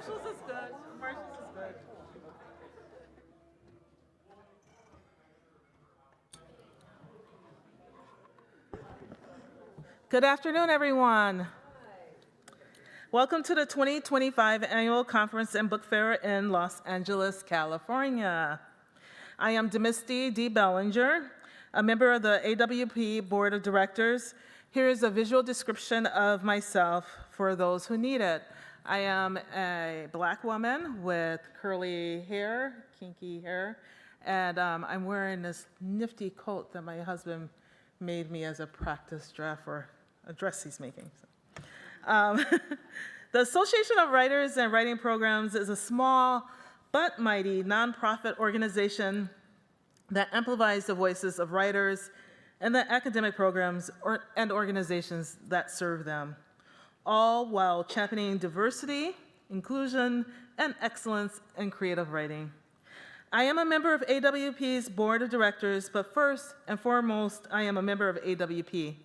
Commercials is good. Commercials is good. Good afternoon, everyone. Welcome to the 2025 Annual Conference and Book Fair in Los Angeles, California. I am Demisty D. Bellinger, a member of the AWP Board of Directors. Here is a visual description of myself for those who need it. I am a Black woman with curly hair, kinky hair, and I'm wearing this nifty coat that my husband made me as a practice draft for a dress he's making. The Association of Writers and Writing Programs is a small but mighty nonprofit organization that amplifies the voices of writers and the academic programs and organizations that serve them, all while championing diversity, inclusion, and excellence in creative writing. I am a member of AWP's Board of Directors, but first and foremost, I am a member of AWP.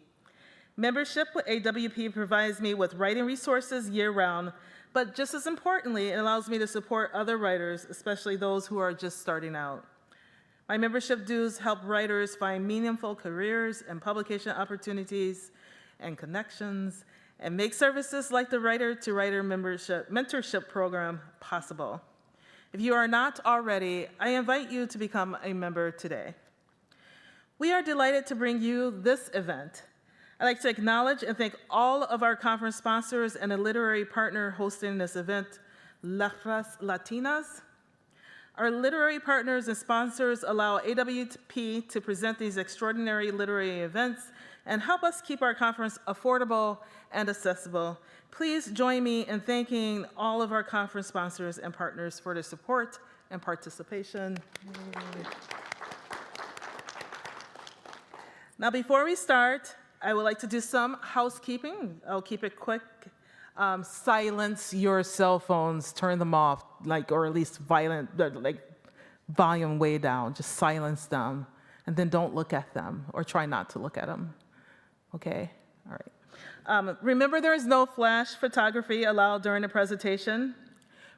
Membership with AWP provides me with writing resources year-round, but just as importantly, it allows me to support other writers, especially those who are just starting out. My membership dues help writers find meaningful careers and publication opportunities and connections, and make services like the Writer-to-Writer mentorship program possible. If you are not already, I invite you to become a member today. We are delighted to bring you this event. I'd like to acknowledge and thank all of our conference sponsors and a literary partner hosting this event, Letras, Latinas. Our literary partners and sponsors allow AWP to present these extraordinary literary events and help us keep our conference affordable and accessible. Please join me in thanking all of our conference sponsors and partners for their support and participation. Now, before we start, I would like to do some housekeeping. I'll keep it quick. Silence your cell phones, turn them off, or at least volume way down. Just silence them, and then don't look at them, or try not to look at them. Okay? All right. Remember, there is no flash photography allowed during the presentation.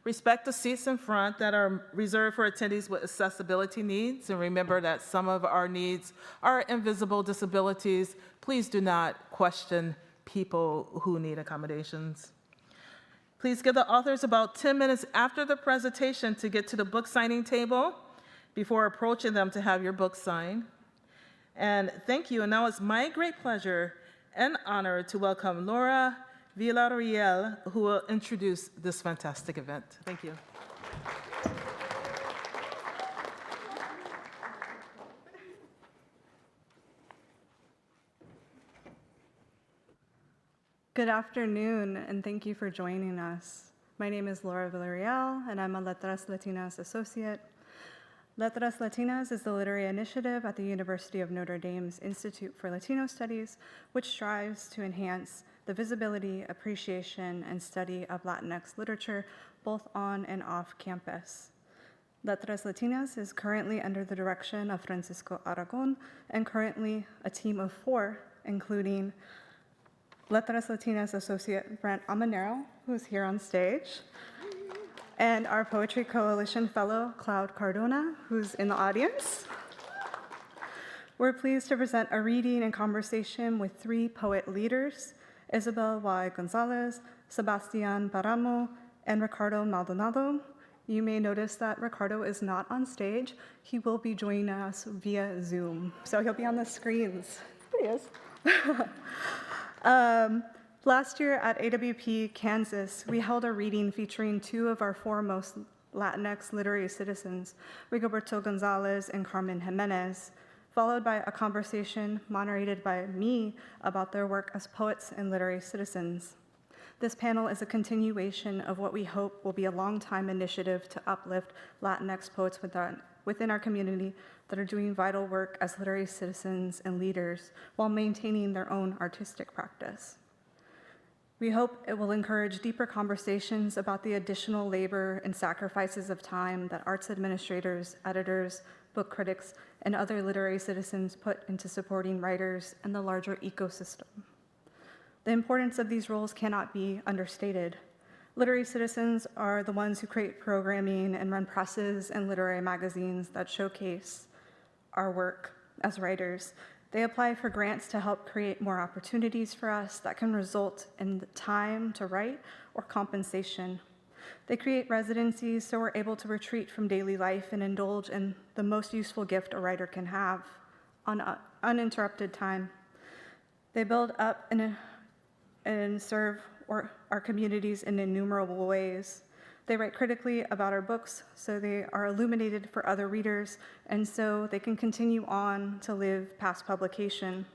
Respect the seats in front that are reserved for attendees with accessibility needs, and remember that some of our needs are invisible disabilities. Please do not question people who need accommodations. Please give the authors about 10 minutes after the presentation to get to the book signing table before approaching them to have your book signed. And thank you, and now it's my great pleasure and honor to welcome Laura Villarreal, who will introduce this fantastic event. Thank you. Good afternoon, and thank you for joining us. My name is Laura Villarreal, and I'm a Letras Latinas associate. Letras Latinas is the literary initiative at the University of Notre Dame's Institute for Latino Studies, which strives to enhance the visibility, appreciation, and study of Latinx literature, both on and off campus. Letras Latinas is currently under the direction of Francisco Aragon, and currently a team of 4, including Letras Latinas associate Brent Ameneyro, who's here on stage, and our Poetry Coalition fellow, Cloud Cardona, who's in the audience. We're pleased to present a reading and conversation with 3 poet leaders, Ysabel Y. González, Sebastián Páramo, and Ricardo Maldonado. You may notice that Ricardo is not on stage. He will be joining us via Zoom, so he'll be on the screens. There he is. Last year at AWP Kansas, we held a reading featuring 2 of our foremost Latinx literary citizens, Rigoberto González and Carmen Jimenez, followed by a conversation moderated by me about their work as poets and literary citizens. This panel is a continuation of what we hope will be a long-time initiative to uplift Latinx poets within our community that are doing vital work as literary citizens and leaders while maintaining their own artistic practice. We hope it will encourage deeper conversations about the additional labor and sacrifices of time that arts administrators, editors, book critics, and other literary citizens put into supporting writers and the larger ecosystem. The importance of these roles cannot be understated. Literary citizens are the ones who create programming and run presses and literary magazines that showcase our work as writers. They apply for grants to help create more opportunities for us that can result in the time to write or compensation. They create residencies so we're able to retreat from daily life and indulge in the most useful gift a writer can have, on uninterrupted time. They build up and serve our communities in innumerable ways. They write critically about our books so they are illuminated for other readers and so they can continue on to live past publication.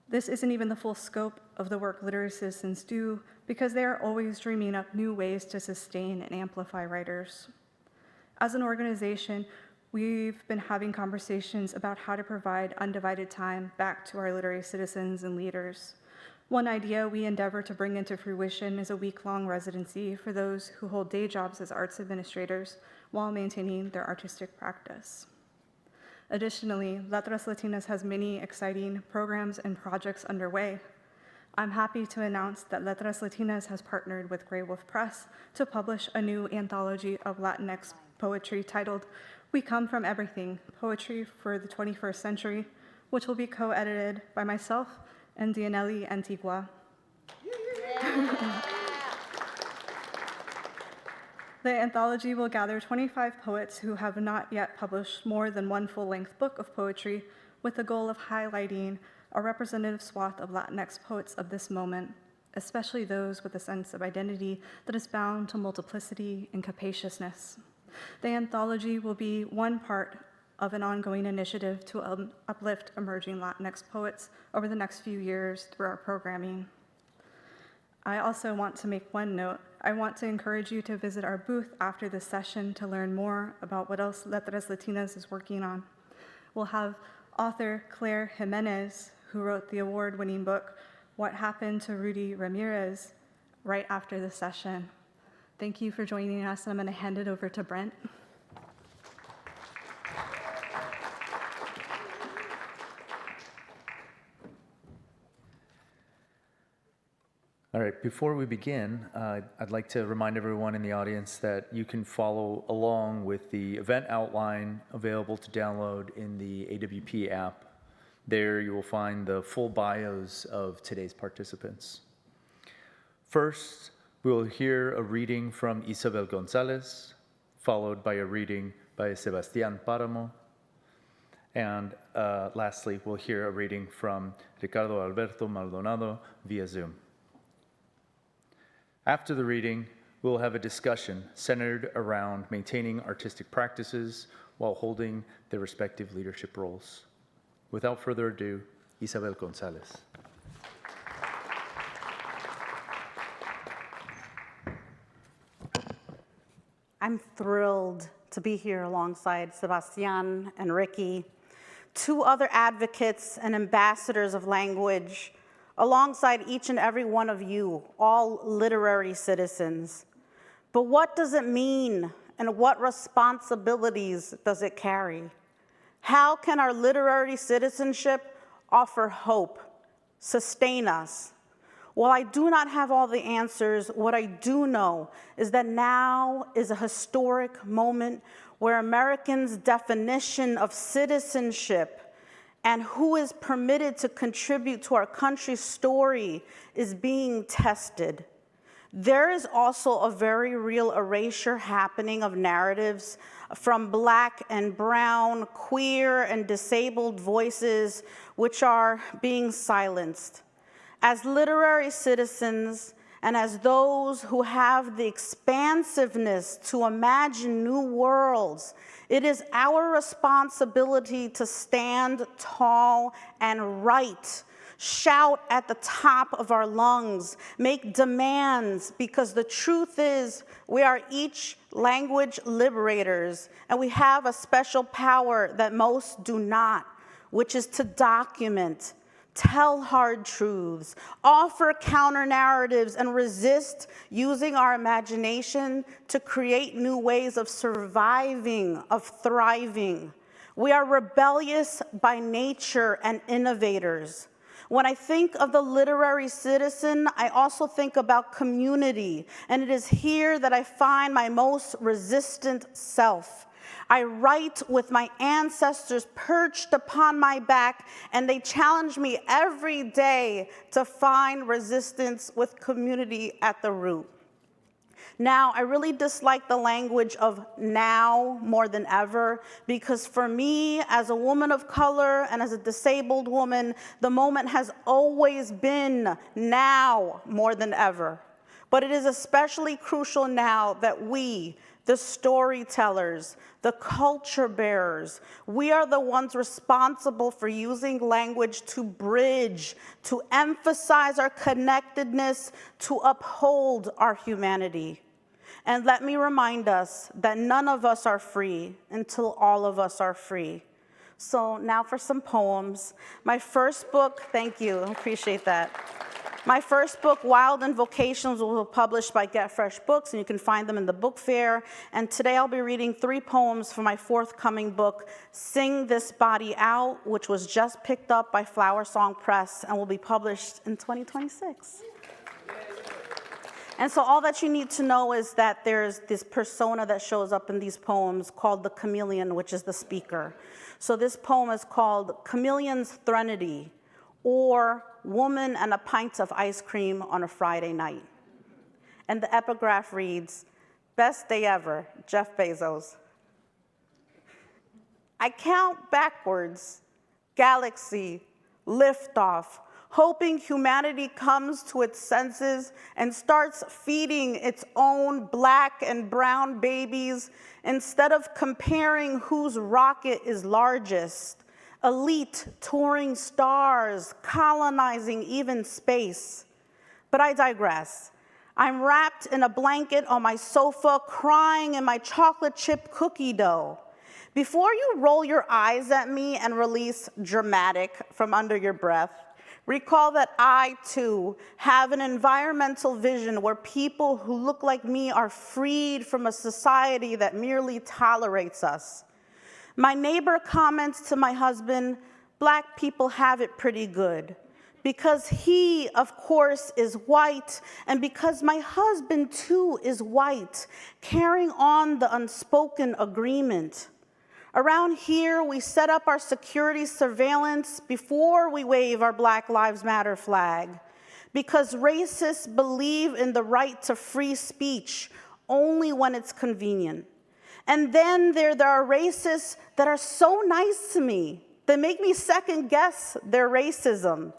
This isn't even the full scope of the work literary citizens do because they are always dreaming up new ways to sustain and amplify writers. As an organization, we've been having conversations about how to provide undivided time back to our literary citizens and leaders. One idea we endeavor to bring into fruition is a week-long residency for those who hold day jobs as arts administrators while maintaining their artistic practice. Additionally, Letras Latinas has many exciting programs and projects underway. I'm happy to announce that Letras Latinas has partnered with Grey Wolf Press to publish a new anthology of Latinx poetry titled We Come From Everything, Poetry for the 21st Century, which will be co-edited by myself and Dianelli Antigua. The anthology will gather 25 poets who have not yet published more than one full-length book of poetry with the goal of highlighting a representative swath of Latinx poets of this moment, especially those with a sense of identity that is bound to multiplicity and capaciousness. The anthology will be one part of an ongoing initiative to uplift emerging Latinx poets over the next few years through our programming. I also want to make one note. I want to encourage you to visit our booth after this session to learn more about what else Letras Latinas is working on. We'll have author Claire Jimenez, who wrote the award-winning book, What Happened to Rudy Ramirez, right after the session. Thank you for joining us, and I'm going to hand it over to Brent. All right, before we begin, I'd like to remind everyone in the audience that you can follow along with the event outline available to download in the AWP app. There you will find the full bios of today's participants. First, we will hear a reading from Ysabel González, followed by a reading by Sebastián Páramo, and lastly, we'll hear a reading from Ricardo Alberto Maldonado via Zoom. After the reading, we'll have a discussion centered around maintaining artistic practices while holding their respective leadership roles. Without further ado, Ysabel González. I'm thrilled to be here alongside Sebastián and Ricky, two other advocates and ambassadors of language, alongside each and every one of you, all literary citizens. But what does it mean, and what responsibilities does it carry? How can our literary citizenship offer hope, sustain us? While I do not have all the answers, what I do know is that now is a historic moment where Americans' definition of citizenship and who is permitted to contribute to our country's story is being tested. There is also a very real erasure happening of narratives from Black and brown, queer and disabled voices which are being silenced. As literary citizens and as those who have the expansiveness to imagine new worlds, it is our responsibility to stand tall and write, shout at the top of our lungs, make demands, because the truth is we are each language liberators, and we have a special power that most do not, which is to document, tell hard truths, offer counter-narratives, and resist using our imagination to create new ways of surviving, of thriving. We are rebellious by nature and innovators. When I think of the literary citizen, I also think about community, and it is here that I find my most resistant self. I write with my ancestors perched upon my back, and they challenge me every day to find resistance with community at the root. Now, I really dislike the language of now more than ever, because for me, as a woman of color and as a disabled woman, the moment has always been now more than ever. But it is especially crucial now that we, the storytellers, the culture bearers, we are the ones responsible for using language to bridge, to emphasize our connectedness, to uphold our humanity. And let me remind us that none of us are free until all of us are free. So now for some poems. My first book, thank you, I appreciate that. My first book, Wild Invocations, was published by Get Fresh Books, and you can find them in the book fair. And today I'll be reading 3 poems from my forthcoming book, Sing This Body Out, which was just picked up by Flower Song Press and will be published in 2026. And so all that you need to know is that there's this persona that shows up in these poems called the chameleon, which is the speaker. So this poem is called Chameleon's Threnody, or Woman and a Pint of Ice Cream on a Friday Night. And the epigraph reads, best day ever, Jeff Bezos. I count backwards, galaxy, liftoff, hoping humanity comes to its senses and starts feeding its own black and brown babies instead of comparing whose rocket is largest. Elite touring stars, colonizing even space. But I digress. I'm wrapped in a blanket on my sofa, crying in my chocolate chip cookie dough. Before you roll your eyes at me and release dramatic from under your breath, recall that I, too, have an environmental vision where people who look like me are freed from a society that merely tolerates us. My neighbor comments to my husband, black people have it pretty good, because he, of course, is white, and because my husband, too, is white, carrying on the unspoken agreement. Around here, we set up our security surveillance before we wave our Black Lives Matter flag, because racists believe in the right to free speech only when it's convenient. And then there are racists that are so nice to me, that make me second guess their racism.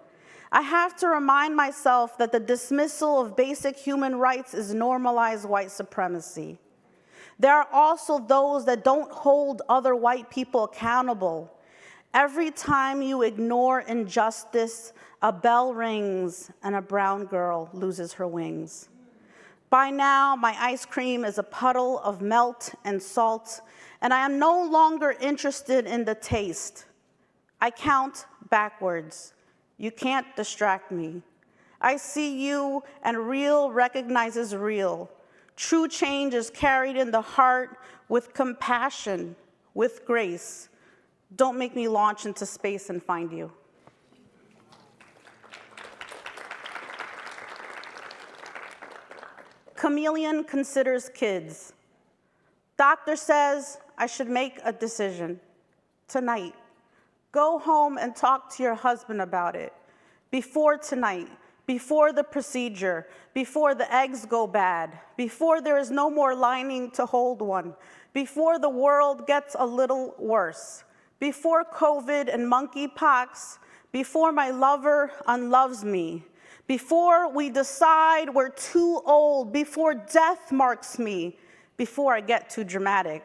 I have to remind myself that the dismissal of basic human rights is normalized white supremacy. There are also those that don't hold other white people accountable. Every time you ignore injustice, a bell rings and a brown girl loses her wings. By now, my ice cream is a puddle of melt and salt, and I am no longer interested in the taste. I count backwards. You can't distract me. I see you, and real recognizes real. True change is carried in the heart with compassion, with grace. Don't make me launch into space and find you. Chameleon considers kids. Doctor says I should make a decision tonight. Go home and talk to your husband about it. Before tonight, before the procedure, before the eggs go bad, before there is no more lining to hold one, before the world gets a little worse, before COVID and monkeypox, before my lover unloves me, before we decide we're too old, before death marks me, before I get too dramatic,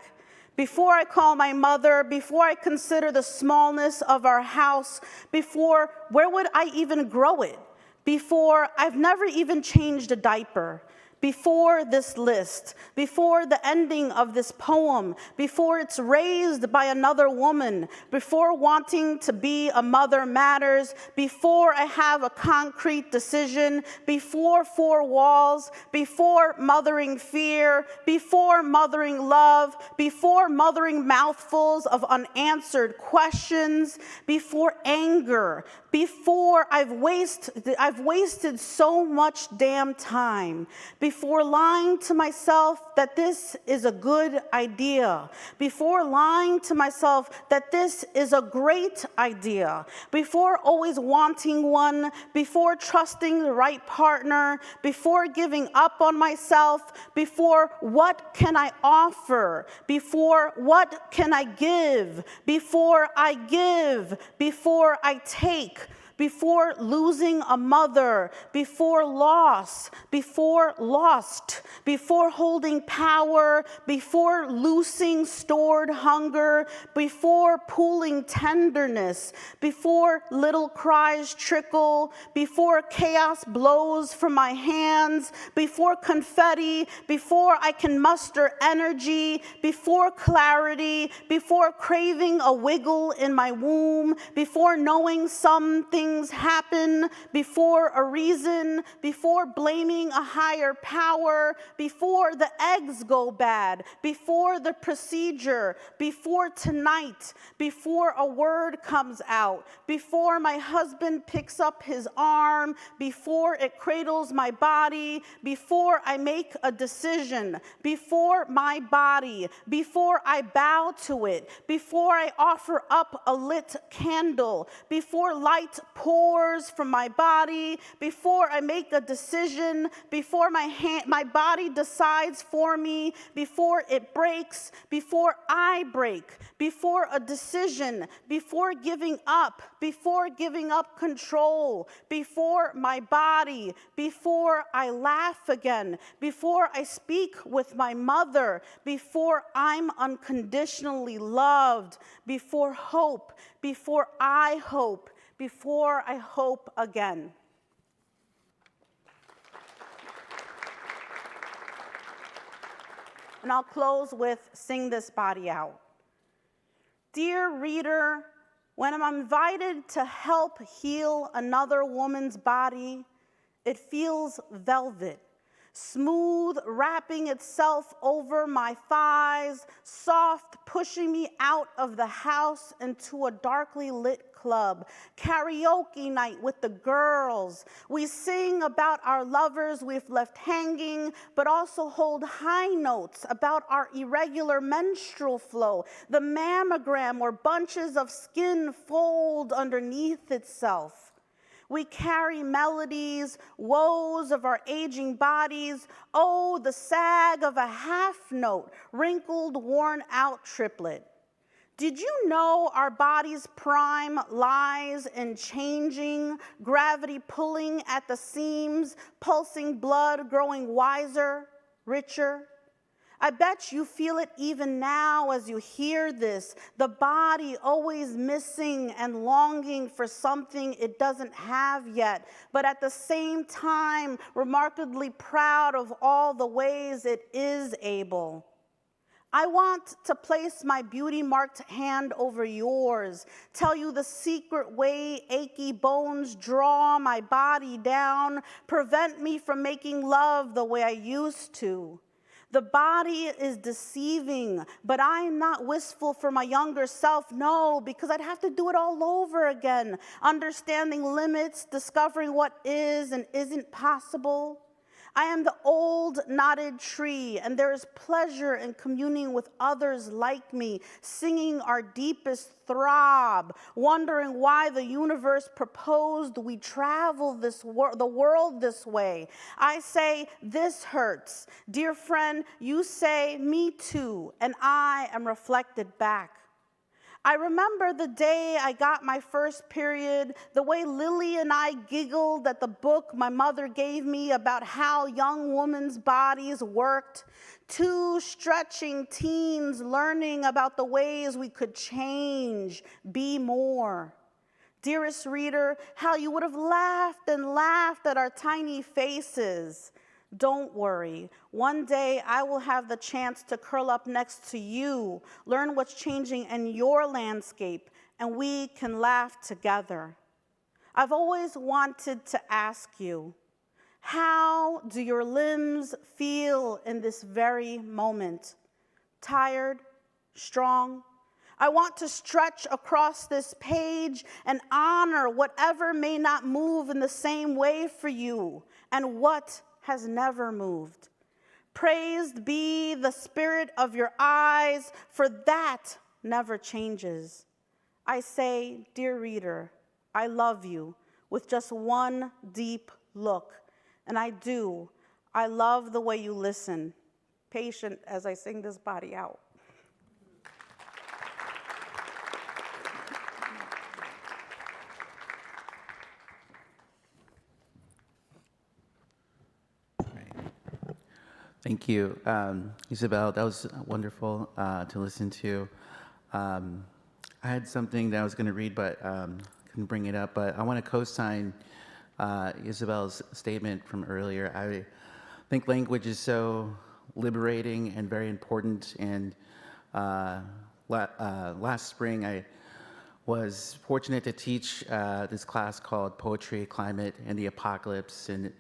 before I call my mother, before I consider the smallness of our house, before where would I even grow it, before I've never even changed a diaper, before this list, before the ending of this poem, before it's raised by another woman, before wanting to be a mother matters, before I have a concrete decision, before four walls, before mothering fear, before mothering love, before mothering mouthfuls of unanswered questions, before anger, before I've wasted so much damn time, before lying to myself that this is a good idea, before lying to myself that this is a great idea, before always wanting one, before trusting the right partner, before giving up on myself, before what can I offer, before what can I give, before I give, before I take, before losing a mother, before loss, before lost, before holding power, before loosing stored hunger, before pooling tenderness, before little cries trickle, before chaos blows from my hands, before confetti, before I can muster energy, before clarity, before craving a wiggle in my womb, before knowing something happen, before a reason, before blaming a higher power, before the eggs go bad, before the procedure, before tonight, before a word comes out, before my husband picks up his arm, before it cradles my body, before I make a decision, before my body, before I bow to it, before I offer up a lit candle, before light pours from my body, before I make a decision, before my body decides for me, before it breaks, before I break, before a decision, before giving up control, before my body, before I laugh again, before I speak with my mother, before I'm unconditionally loved, before hope, before I hope, before I hope again. And I'll close with Sing This Body Out. Dear reader, when I'm invited to help heal another woman's body, it feels velvet, smooth wrapping itself over my thighs, soft pushing me out of the house into a darkly lit club, karaoke night with the girls. We sing about our lovers we've left hanging, but also hold high notes about our irregular menstrual flow, the mammogram where bunches of skin fold underneath itself. We carry melodies, woes of our aging bodies, oh, the sag of a half note, wrinkled, worn out triplet. Did you know our body's prime lies in changing, gravity pulling at the seams, pulsing blood growing wiser, richer? I bet you feel it even now as you hear this, the body always missing and longing for something it doesn't have yet, but at the same time, remarkably proud of all the ways it is able. I want to place my beauty-marked hand over yours, tell you the secret way achy bones draw my body down, prevent me from making love the way I used to. The body is deceiving, but I am not wistful for my younger self, no, because I'd have to do it all over again, understanding limits, discovering what is and isn't possible. I am the old knotted tree, and there is pleasure in communing with others like me, singing our deepest throb, wondering why the universe proposed we travel the world this way. I say, this hurts. Dear friend, you say, me too, and I am reflected back. I remember the day I got my first period, the way Lily and I giggled at the book my mother gave me about how young women's bodies worked. Two stretching teens learning about the ways we could change, be more. Dearest reader, how you would have laughed and laughed at our tiny faces. Don't worry. One day I will have the chance to curl up next to you, learn what's changing in your landscape, and we can laugh together. I've always wanted to ask you, how do your limbs feel in this very moment? Tired? Strong? I want to stretch across this page and honor whatever may not move in the same way for you and what has never moved. Praised be the spirit of your eyes, for that never changes. I say, dear reader, I love you with just one deep look. And I do. I love the way you listen, patient as I sing this body out. Thank you, Ysabel. That was wonderful to listen to. I had something that I was going to read, but couldn't bring it up. But I want to co-sign Ysabel's statement from earlier. I think language is so liberating and very important. And last spring, I was fortunate to teach this class called Poetry, Climate, and the Apocalypse. And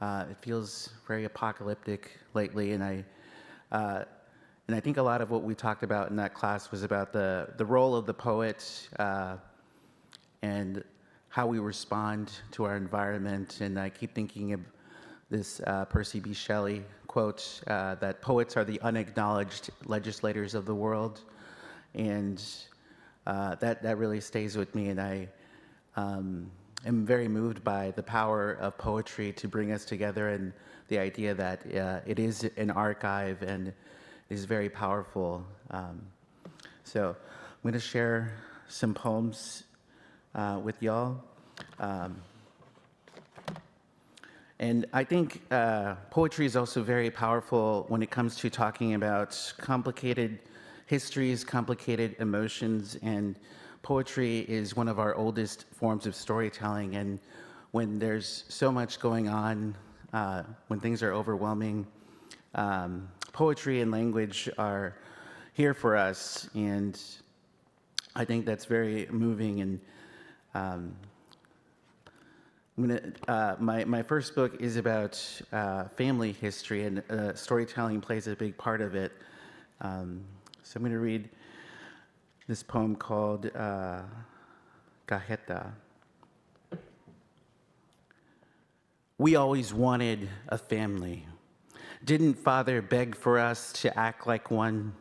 it feels very apocalyptic lately, and I think a lot of what we talked about in that class was about the role of the poet and how we respond to our environment. And I keep thinking of this Percy B. Shelley quote that poets are the unacknowledged legislators of the world, and that really stays with me. And I am very moved by the power of poetry to bring us together, and the idea that it is an archive and is very powerful. So I'm going to share some poems with y'all. And I think poetry is also very powerful when it comes to talking about complicated histories, complicated emotions, and poetry is one of our oldest forms of storytelling. And when there's so much going on, when things are overwhelming, poetry and language are here for us. And I think that's very moving. And my first book is about family history, and storytelling plays a big part of it. So I'm going to read this poem called Cajeta. We always wanted a family. Didn't Father beg for us to act like one?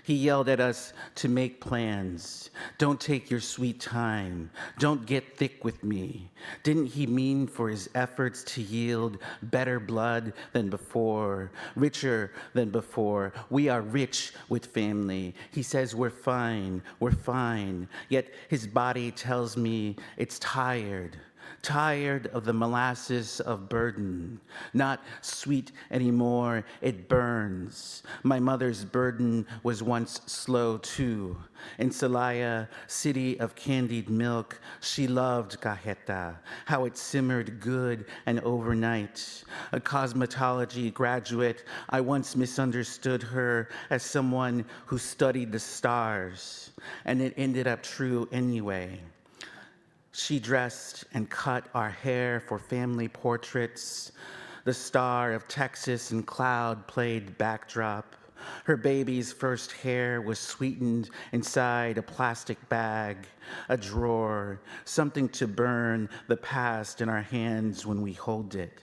He yelled at us to make plans. Don't take your sweet time. Don't get thick with me. Didn't he mean for his efforts to yield better blood than before, richer than before? We are rich with family. He says we're fine, Yet his body tells me it's tired. Tired of the molasses of burden, not sweet anymore, it burns. My mother's burden was once slow too. In Celaya, city of candied milk, she loved cajeta, how it simmered good and overnight. A cosmetology graduate, I once misunderstood her as someone who studied the stars, and it ended up true anyway. She dressed and cut our hair for family portraits. The star of Texas and cloud played backdrop. Her baby's first hair was sweetened inside a plastic bag, a drawer, something to burn the past in our hands when we hold it.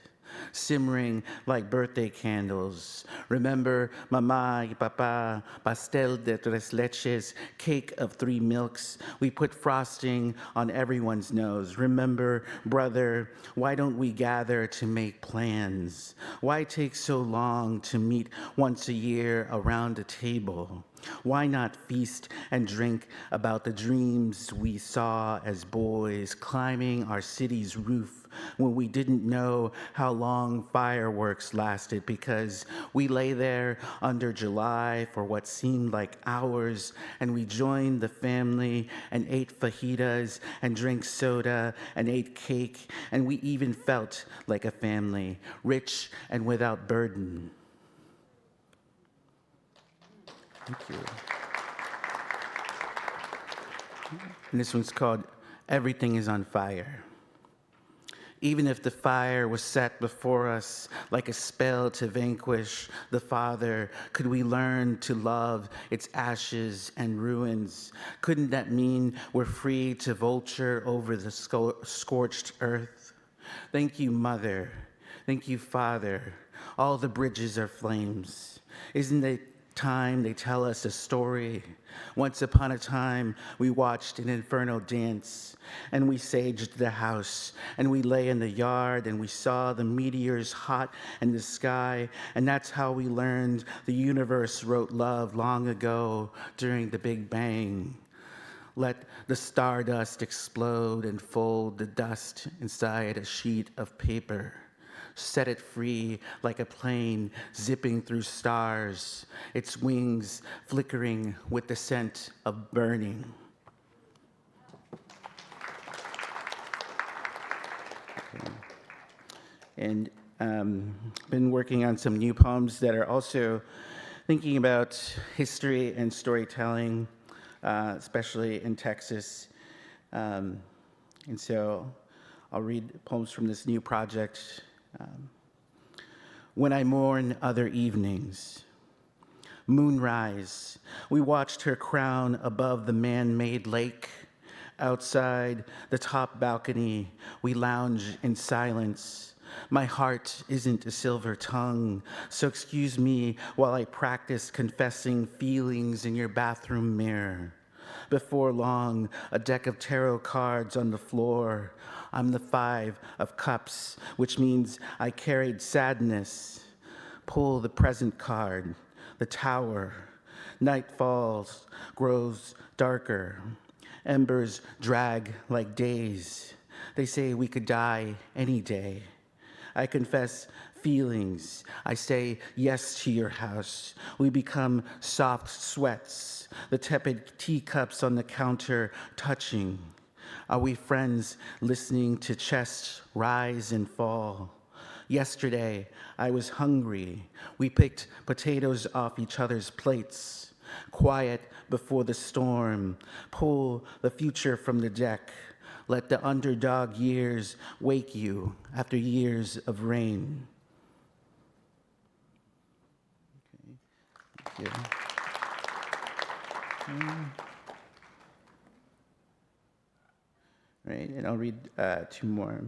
Simmering like birthday candles. Remember, mama y papa, pastel de tres leches, cake of 3 milks. We put frosting on everyone's nose. Remember, brother, why don't we gather to make plans? Why take so long to meet once a year around a table? Why not feast and drink about the dreams we saw as boys, climbing our city's roof, when we didn't know how long fireworks lasted because we lay there under July for what seemed like hours, and we joined the family and ate fajitas and drank soda and ate cake, and we even felt like a family, rich and without burden. Thank you. And this one's called Everything is on Fire. Even if the fire was set before us like a spell to vanquish the Father, could we learn to love its ashes and ruins? Couldn't that mean we're free to vulture over the scorched earth? Thank you, Mother. Thank you, Father. All the bridges are flames. Isn't it time they tell us a story? Once upon a time, we watched an inferno dance, and we saged the house, and we lay in the yard, and we saw the meteors hot in the sky, and that's how we learned the universe wrote love long ago during the Big Bang. Let the stardust explode and fold the dust inside a sheet of paper. Set it free like a plane zipping through stars, its wings flickering with the scent of burning. Okay. And been working on some new poems that are also thinking about history and storytelling, especially in Texas. And so I'll read poems from this new project. When I mourn other evenings, moonrise, we watched her crown above the man-made lake. Outside the top balcony, we lounge in silence. My heart isn't a silver tongue, so excuse me while I practice confessing feelings in your bathroom mirror. Before long, a deck of tarot cards on the floor. I'm the 5 of cups, which means I carried sadness. Pull the present card, the tower. Night falls, grows darker. Embers drag like days. They say we could die any day. I confess feelings. I say yes to your house. We become soft sweats, the tepid teacups on the counter touching. Are we friends listening to chests rise and fall? Yesterday, I was hungry. We picked potatoes off each other's plates. Quiet before the storm. Pull the future from the deck. Let the underdog years wake you after years of rain. Okay. Thank you. Right, and I'll read 2 more.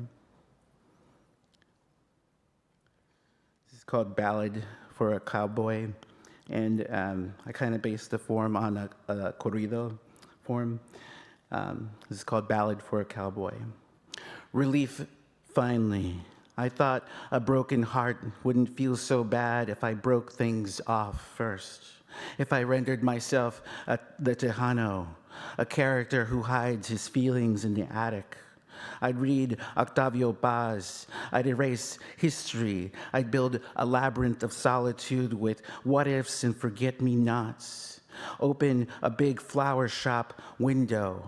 This is called Ballad for a Cowboy, and I kind of based the form on a corrido form. This is called Ballad for a Cowboy. Relief, finally. I thought a broken heart wouldn't feel so bad if I broke things off first. If I rendered myself the Tejano, a character who hides his feelings in the attic. I'd read Octavio Paz. I'd erase history. I'd build a labyrinth of solitude with what-ifs and forget-me-nots. Open a big flower shop window.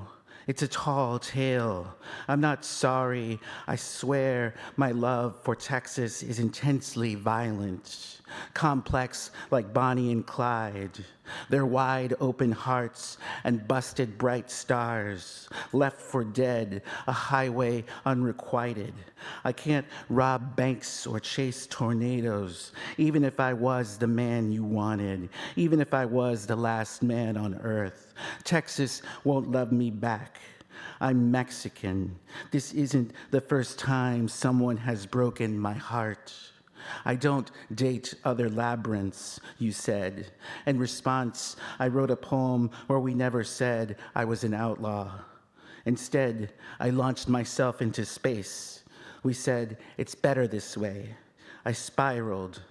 It's a tall tale. I'm not sorry. I swear my love for Texas is intensely violent, complex like Bonnie and Clyde. Their wide open hearts and busted bright stars, left for dead, a highway unrequited. I can't rob banks or chase tornadoes, even if I was the man you wanted, even if I was the last man on earth. Texas won't love me back. I'm Mexican. This isn't the first time someone has broken my heart. I don't date other labyrinths, you said. In response, I wrote a poem where we never said I was an outlaw. Instead, I launched myself into space. We said, it's better this way. I spiraled.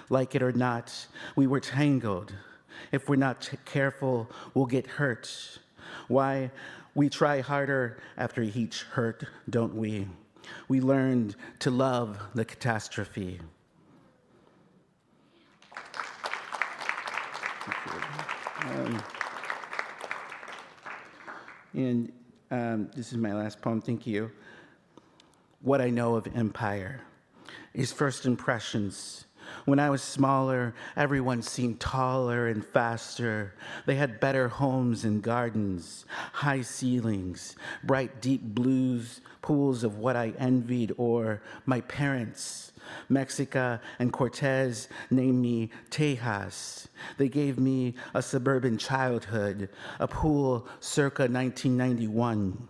Like it or not, we were tangled. If we're not careful, we'll get hurt. Why? We try harder after each hurt, don't we? We learned to love the catastrophe. This is my last poem, thank you. What I know of empire is first impressions. When I was smaller, everyone seemed taller and faster. They had better homes and gardens, high ceilings, bright deep blues, pools of what I envied, or my parents. Mexica and Cortez named me Tejas. They gave me a suburban childhood, a pool circa 1991.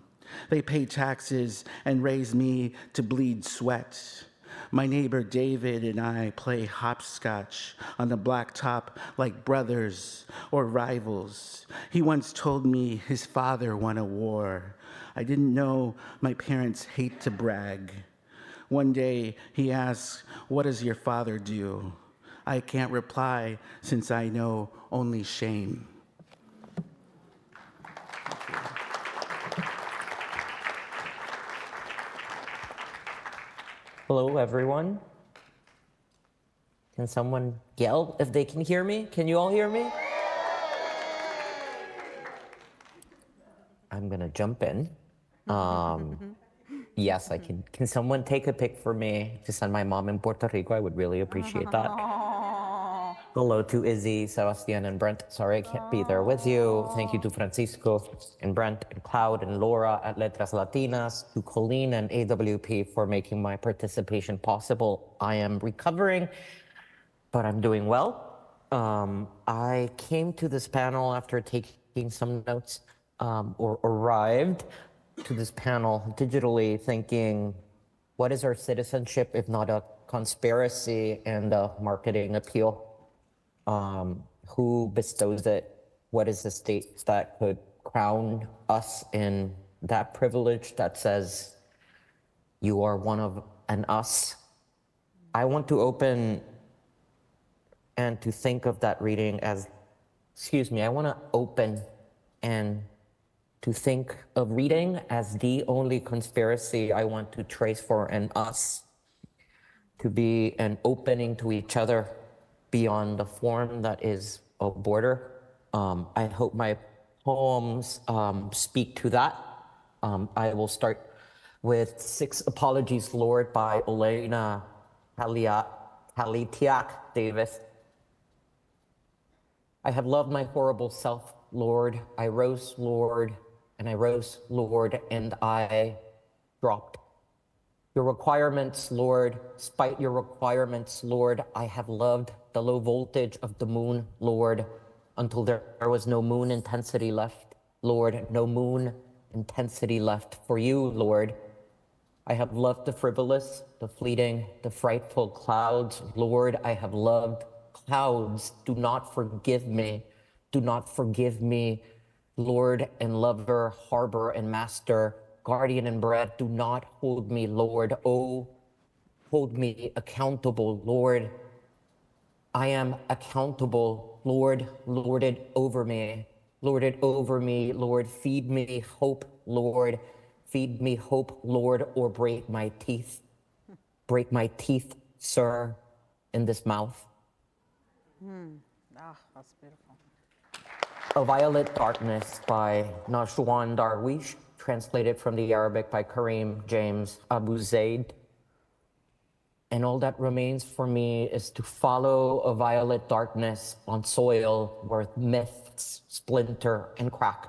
They paid taxes and raised me to bleed sweat. My neighbor David and I play hopscotch on the blacktop like brothers or rivals. He once told me his father won a war. I didn't know my parents hate to brag. One day he asked, "What does your father do?" I can't reply since I know only shame. Hello, everyone. Can someone yell if they can hear me? Can you all hear me? I'm gonna jump in. Yes, I can. Can someone take a pic for me to send my mom in Puerto Rico? I would really appreciate that. Hello to Izzy, Sebastián, and Brent. Sorry I can't be there with you. Thank you to Francisco and Brent and Cloud and Laura at Letras Latinas, to Colleen and AWP for making my participation possible. I am recovering, but I'm doing well. I came to this panel after taking some notes, or arrived to this panel digitally thinking, what is our citizenship if not a conspiracy and a marketing appeal? Who bestows it? What is the state that could crown us in that privilege that says you are one of an us? I want to open and to think of that reading as, I want to open and to think of reading as the only conspiracy I want to trace for an us, to be an opening to each other beyond the form that is a border. I hope my poems speak to that. I will start with 6 Apologies, Lord by Elena Halitiak Davis. I have loved my horrible self, Lord. I rose, Lord, and I rose, Lord, and I dropped. Your requirements, Lord, spite your requirements, Lord, I have loved the low voltage of the moon, Lord, until there was no moon intensity left, Lord, no moon intensity left for you, Lord. I have loved the frivolous, the fleeting, the frightful clouds, Lord, I have loved clouds. Do not forgive me. Do not forgive me, Lord and lover, harbor and master, guardian and bread, do not hold me, Lord. Oh, hold me accountable, Lord. I am accountable, Lord. Lord it over me. Lord it over me, Lord. Feed me hope, Lord. Feed me hope, Lord, or break my teeth. Break my teeth, sir, in this mouth. That's beautiful. A Violet Darkness by Najwan Darwish, translated from the Arabic by Kareem James Abu Zaid. And all that remains for me is to follow a violet darkness on soil where myths splinter and crack.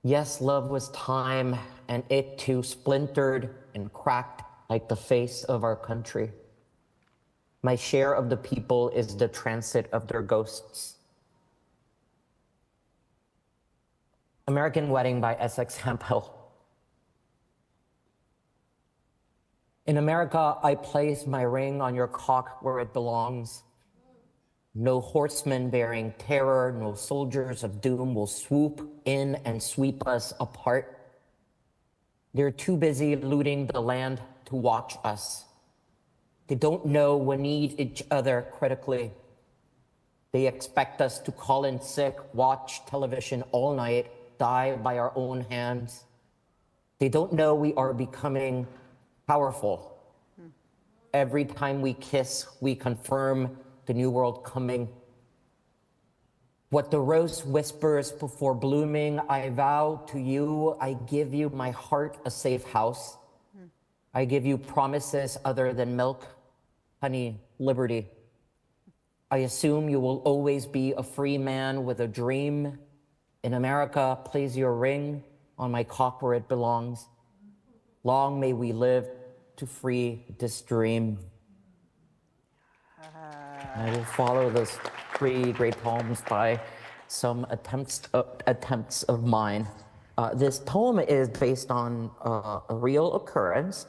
Yes, love was time, and it too splintered and cracked like the face of our country. My share of the people is the transit of their ghosts. American Wedding by Essex Hemphill. In America, I place my ring on your cock where it belongs. No horsemen bearing terror, no soldiers of doom will swoop in and sweep us apart. They're too busy looting the land to watch us. They don't know we need each other critically. They expect us to call in sick, watch television all night, die by our own hands. They don't know we are becoming powerful. Every time we kiss, we confirm the new world coming. What the rose whispers before blooming, I vow to you, I give you my heart a safe house. I give you promises other than milk, honey, liberty. I assume you will always be a free man with a dream. In America, place your ring on my cock where it belongs. Long may we live to free this dream. I will follow those 3 great poems by some attempts of mine. This poem is based on a real occurrence.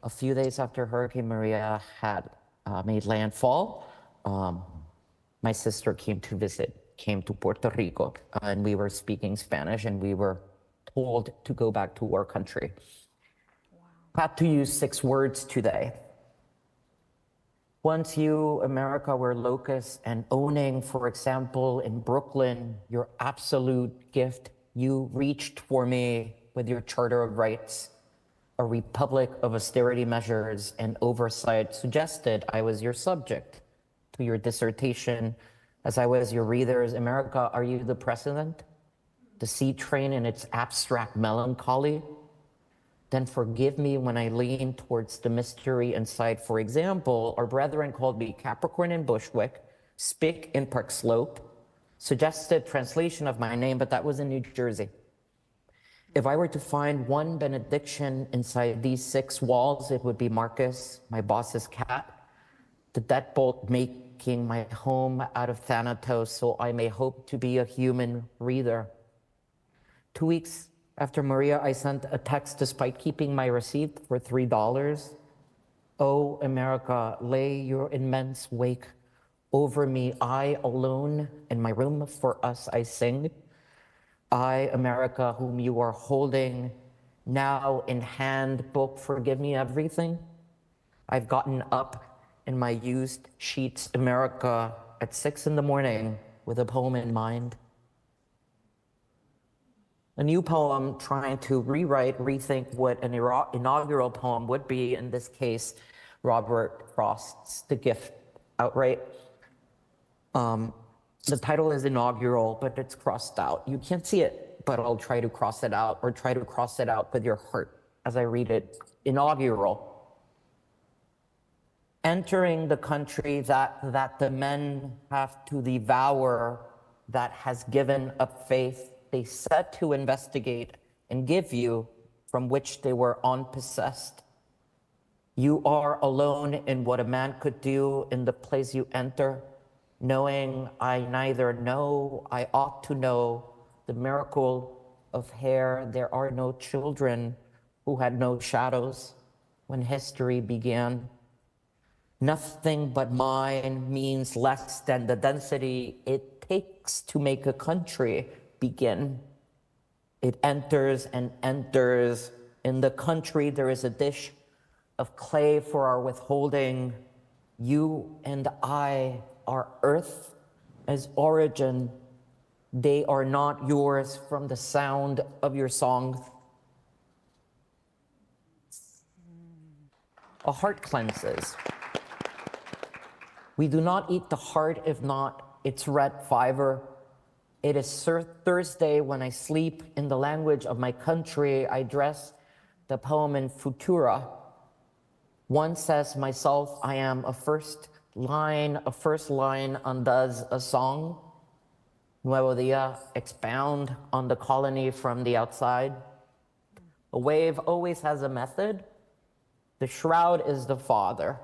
A few days after Hurricane Maria had made landfall, my sister came to Puerto Rico, and we were speaking Spanish, and we were told to go back to our country. I had to use 6 words today. Once you, America, were locusts and owning, for example, in Brooklyn, your absolute gift, you reached for me with your Charter of Rights, a republic of austerity measures and oversight, suggested I was your subject to your dissertation as I was your readers. America, are you the precedent? The sea train in its abstract melancholy? Then forgive me when I lean towards the mystery inside. For example, our brethren called me Capricorn in Bushwick, Spick in Park Slope, suggested translation of my name, but that was in New Jersey. If I were to find one benediction inside these 6 walls, it would be Marcus, my boss's cat, the deadbolt making my home out of Thanatos, so I may hope to be a human reader. 2 weeks after Maria, I sent a text despite keeping my receipt for $3. Oh, America, lay your immense wake over me. I alone in my room, for us I sing. I, America, whom you are holding now in hand, book, forgive me everything. I've gotten up in my used sheets, America, at 6 in the morning with a poem in mind. A new poem trying to rethink what an inaugural poem would be, in this case, Robert Frost's The Gift outright. The title is inaugural, but it's crossed out. You can't see it, but I'll try to cross it out, or try to cross it out with your heart as I read it. Inaugural. Entering the country that the men have to devour, that has given up faith they set to investigate and give you, from which they were unpossessed. You are alone in what a man could do in the place you enter, knowing I neither know, I ought to know, the miracle of hair. There are no children who had no shadows when history began. Nothing but mine means less than the density it takes to make a country begin. It enters and enters. In the country, there is a dish of clay for our withholding. You and I are earth as origin. They are not yours from the sound of your song. A heart cleanses. We do not eat the heart if not its red fiber. It is Thursday when I sleep. In the language of my country, I dress the poem in futura. One says myself, I am a first line undoes a song. Nuevo dia, expound on the colony from the outside. A wave always has a method. The shroud is the father.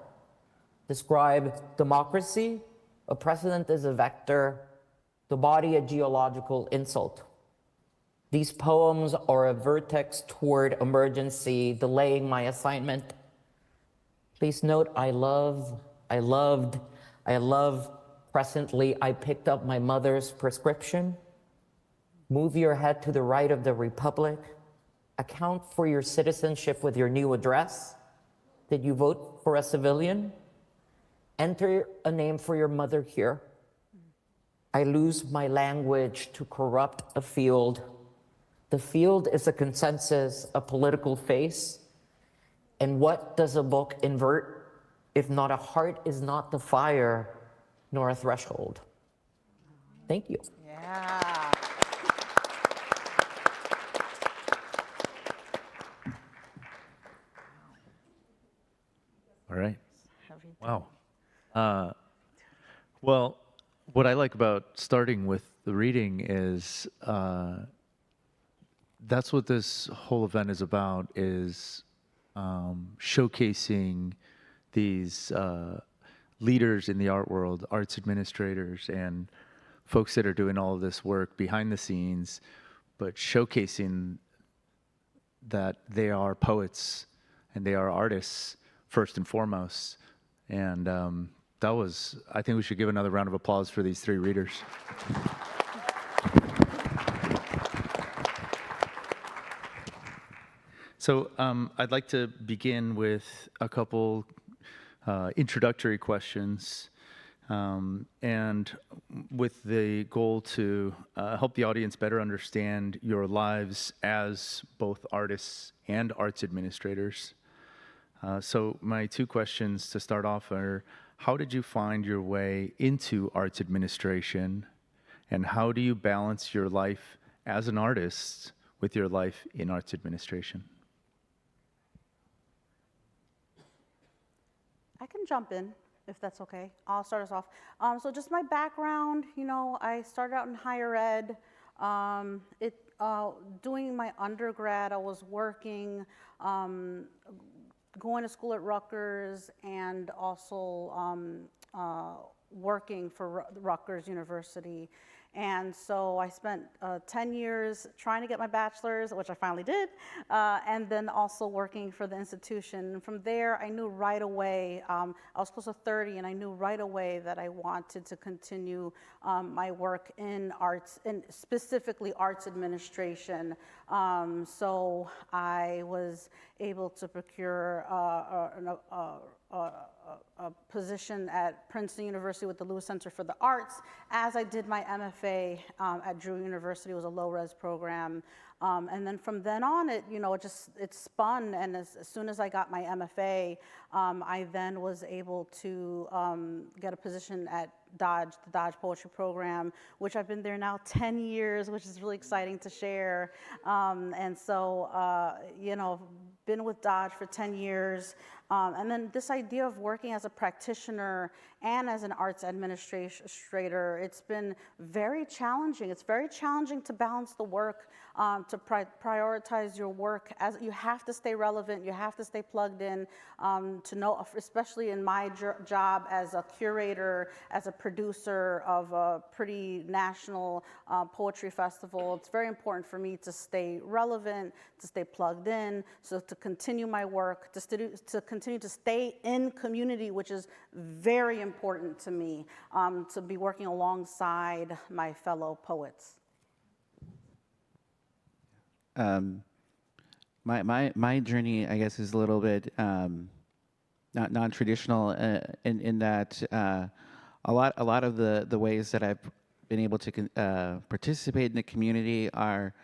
Describe democracy. A precedent is a vector. The body a geological insult. These poems are a vertex toward emergency, delaying my assignment. Please note, I love, presently, I picked up my mother's prescription. Move your head to the right of the Republic. Account for your citizenship with your new address. Did you vote for a civilian? Enter a name for your mother here. I lose my language to corrupt a field. The field is a consensus, a political face. And what does a book invert if not a heart is not the fire nor a threshold? Thank you. Yeah. All right. Wow. Well, what I like about starting with the reading is that's what this whole event is about, is showcasing these leaders in the art world, arts administrators, and folks that are doing all of this work behind the scenes, but showcasing that they are poets and they are artists first and foremost. And I think we should give another round of applause for these three readers. So I'd like to begin with a couple introductory questions, and with the goal to help the audience better understand your lives as both artists and arts administrators. So my two questions to start off are, how did you find your way into arts administration, and how do you balance your life as an artist with your life in arts administration? I can jump in if that's okay. I'll start us off. So just my background, I started out in higher ed. Doing my undergrad, I was working, going to school at Rutgers, and also working for Rutgers University. And so I spent 10 years trying to get my bachelor's, which I finally did, and then also working for the institution. And from there, I knew right away, I was close to 30, and I knew right away that I wanted to continue my work in arts, and specifically arts administration. So I was able to procure a position at Princeton University with the Lewis Center for the Arts, as I did my MFA at Drew University. It was a low-res program. And then from then on, it spun, and as soon as I got my MFA, I then was able to get a position at Dodge, the Dodge Poetry Program, which I've been there now 10 years, which is really exciting to share. And so, been with Dodge for 10 years. And then this idea of working as a practitioner and as an arts administrator, it's been very challenging. It's very challenging to balance the work, to prioritize your work. As you have to stay relevant, you have to stay plugged in, to know, especially in my job as a curator, as a producer of a pretty national poetry festival. It's very important for me to stay relevant, to stay plugged in, so to continue my work, to continue to stay in community, which is very important to me, to be working alongside my fellow poets. My journey, I guess, is a little bit not non-traditional in that a lot of the ways that I've been able to participate in the community are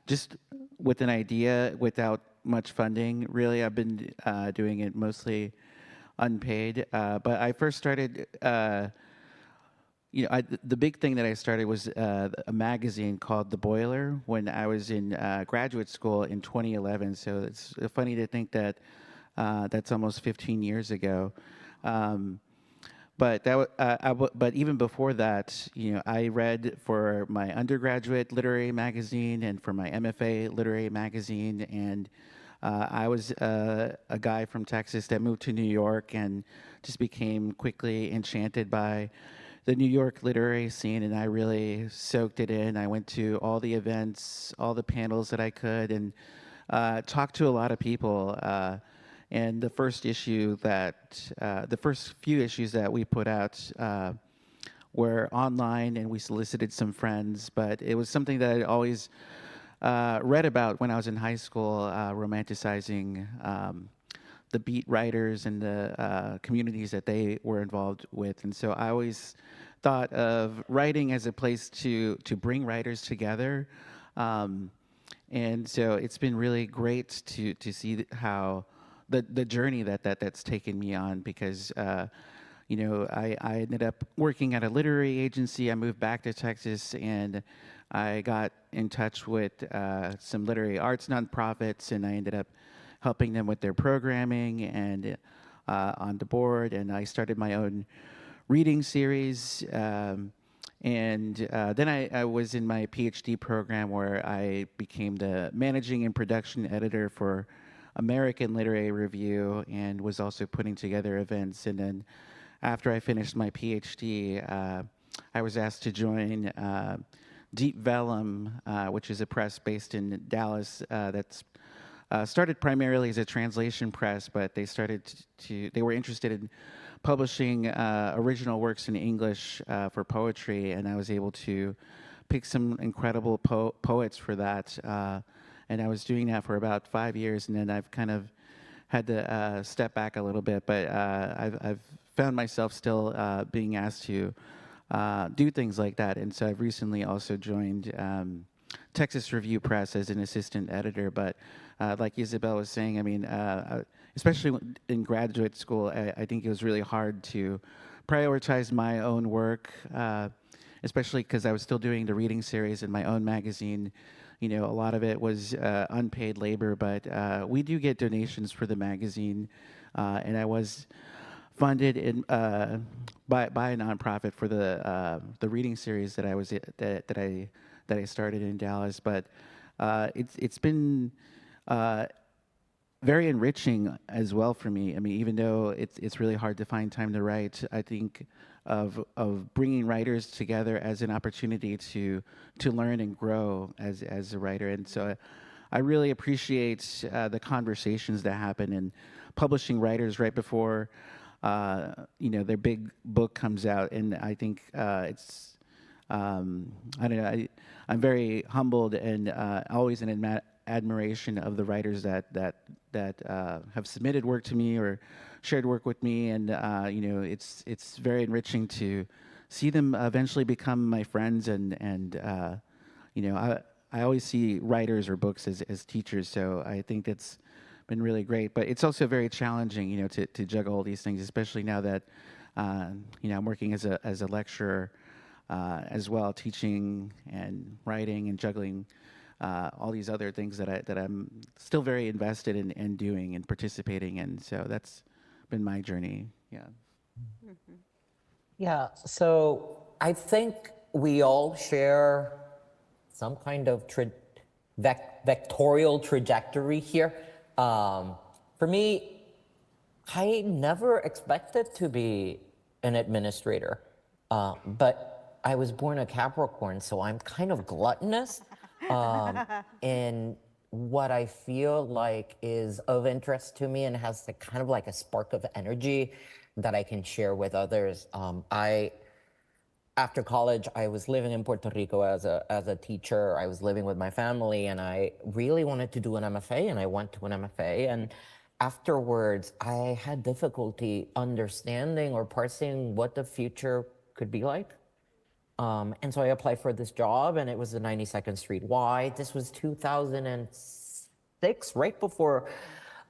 just with an idea, without much funding. Really, I've been doing it mostly unpaid. But I first started. The big thing that I started was a magazine called The Boiler when I was in graduate school in 2011. So it's funny to think that that's almost 15 years ago. But but even before that, I read for my undergraduate literary magazine and for my MFA literary magazine, and I was a guy from Texas that moved to New York and just became quickly enchanted by the New York literary scene, and I really soaked it in. I went to all the events, all the panels that I could, and talked to a lot of people. And the first few issues that we put out were online, and we solicited some friends. But it was something that I always read about when I was in high school, romanticizing the beat writers and the communities that they were involved with. And so I always thought of writing as a place to bring writers together. And so it's been really great to see how the journey that's taken me on, because I ended up working at a literary agency. I moved back to Texas, and I got in touch with some literary arts nonprofits, and I ended up helping them with their programming and on the board. And I started my own reading series. Then I was in my PhD program, where I became the managing and production editor for American Literary Review, and was also putting together events. And then after I finished my PhD, I was asked to join Deep Vellum, which is a press based in Dallas that's started primarily as a translation press, but they were interested in publishing original works in English for poetry, and I was able to pick some incredible poets for that. And I was doing that for about 5 years, and then I've kind of had to step back a little bit, but I've found myself still being asked to do things like that. And so I've recently also joined Texas Review Press as an assistant editor. But like Ysabel was saying, I mean, especially in graduate school, I think it was really hard to prioritize my own work, especially because I was still doing the reading series in my own magazine. A lot of it was unpaid labor, but we do get donations for the magazine, and I was funded by a nonprofit for the reading series that I started in Dallas. But it's been very enriching as well for me. I mean, even though it's really hard to find time to write, I think of bringing writers together as an opportunity to learn and grow as a writer. And so I really appreciate the conversations that happen, and publishing writers right before their big book comes out. And I think it's I don't know, I'm very humbled and always in admiration of the writers that have submitted work to me or shared work with me. And it's very enriching to see them eventually become my friends. And I always see writers or books as teachers, so I think that's been really great. But it's also very challenging, to juggle all these things, especially now that I'm working as a lecturer as well, teaching and writing and juggling all these other things that I'm still very invested in doing and participating in. So that's been my journey. Yeah. Yeah, so I think we all share some kind of vectorial trajectory here. For me, I never expected to be an administrator, but I was born a Capricorn, so I'm kind of gluttonous in what I feel like is of interest to me and has kind of like a spark of energy that I can share with others. After college, I was living in Puerto Rico as a teacher. I was living with my family, and I really wanted to do an MFA, and I went to an MFA. And afterwards, I had difficulty understanding or parsing what the future could be like. And so I applied for this job, and it was the 92nd Street Y. This was 2006, right before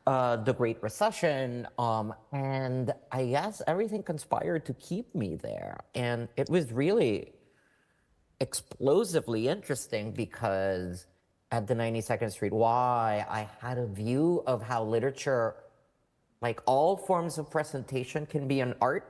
the Great Recession. And I guess everything conspired to keep me there. And it was really explosively interesting because at the 92nd Street Y, I had a view of how literature, like all forms of presentation, can be an art.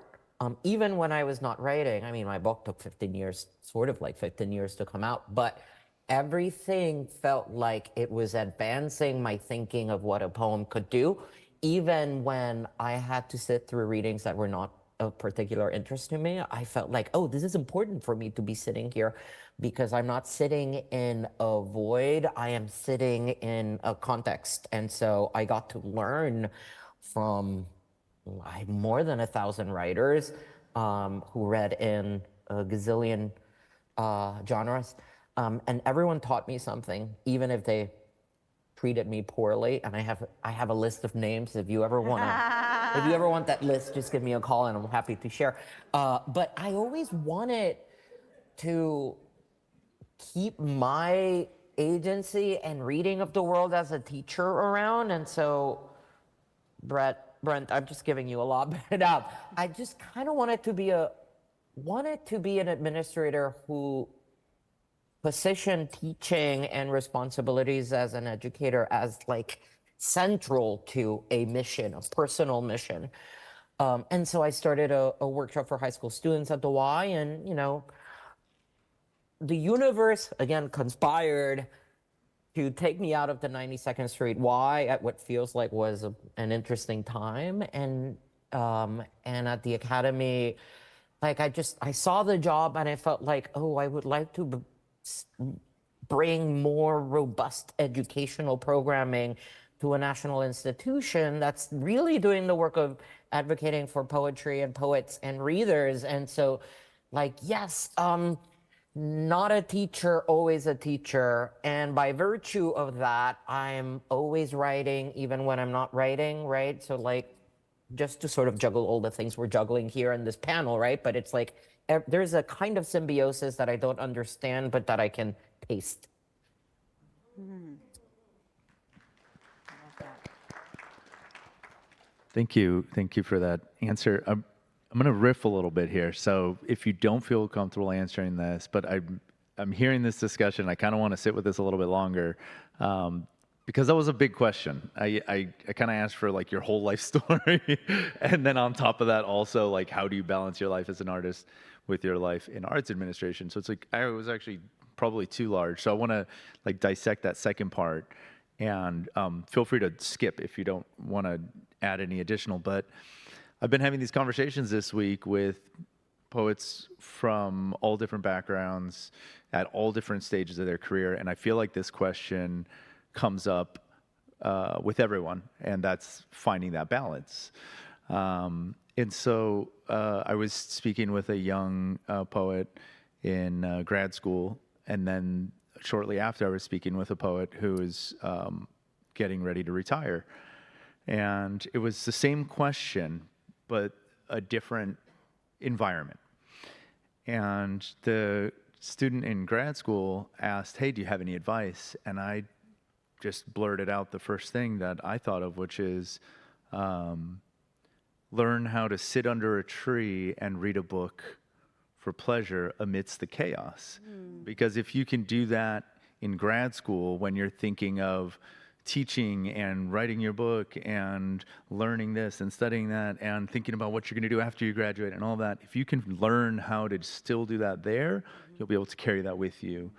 Even when I was not writing. I mean, my book took 15 years, sort of like 15 years to come out, but everything felt like it was advancing my thinking of what a poem could do, even when I had to sit through readings that were not of particular interest to me. I felt like, oh, this is important for me to be sitting here because I'm not sitting in a void, I am sitting in a context. And so I got to learn from more than 1,000 writers who read in a gazillion genres. And everyone taught me something, even if they treated me poorly. And I have a list of names. If you ever want that list, just give me a call and I'm happy to share. But I always wanted to keep my agency and reading of the world as a teacher around. And so, Brent, I'm just giving you a lot, but I just kind of wanted to be an administrator who positioned teaching and responsibilities as an educator as like central to a mission, a personal mission. And so I started a workshop for high school students at the Y, and the universe again conspired to take me out of the 92nd Street Y at what feels like was an interesting time, and at the academy, like I saw the job and I felt like, oh, I would like to bring more robust educational programming to a national institution that's really doing the work of advocating for poetry and poets and readers. And so, like, yes, not a teacher, always a teacher. And by virtue of that, I'm always writing, even when I'm not writing, right? So, like, just to sort of juggle all the things we're juggling here in this panel, right? But it's like, there's a kind of symbiosis that I don't understand, but that I can taste. Thank you. Thank you for that answer. I'm going to riff a little bit here. So if you don't feel comfortable answering this, but I'm hearing this discussion, I kind of want to sit with this a little bit longer, because that was a big question. I kind of asked for like your whole life story, and then on top of that, also like how do you balance your life as an artist with your life in arts administration? So it's like I was actually probably too large. So I want to like dissect that second part, and feel free to skip if you don't want to add any additional. But I've been having these conversations this week with poets from all different backgrounds at all different stages of their career, and I feel like this question comes up with everyone, and that's finding that balance. And so I was speaking with a young poet in grad school, and then shortly after I was speaking with a poet who is getting ready to retire. And it was the same question, but a different environment. And the student in grad school asked, hey, do you have any advice? And I just blurted out the first thing that I thought of, which is learn how to sit under a tree and read a book for pleasure amidst the chaos. Because if you can do that in grad school when you're thinking of teaching and writing your book and learning this and studying that and thinking about what you're going to do after you graduate and all that, if you can learn how to still do that there, you'll be able to carry that with you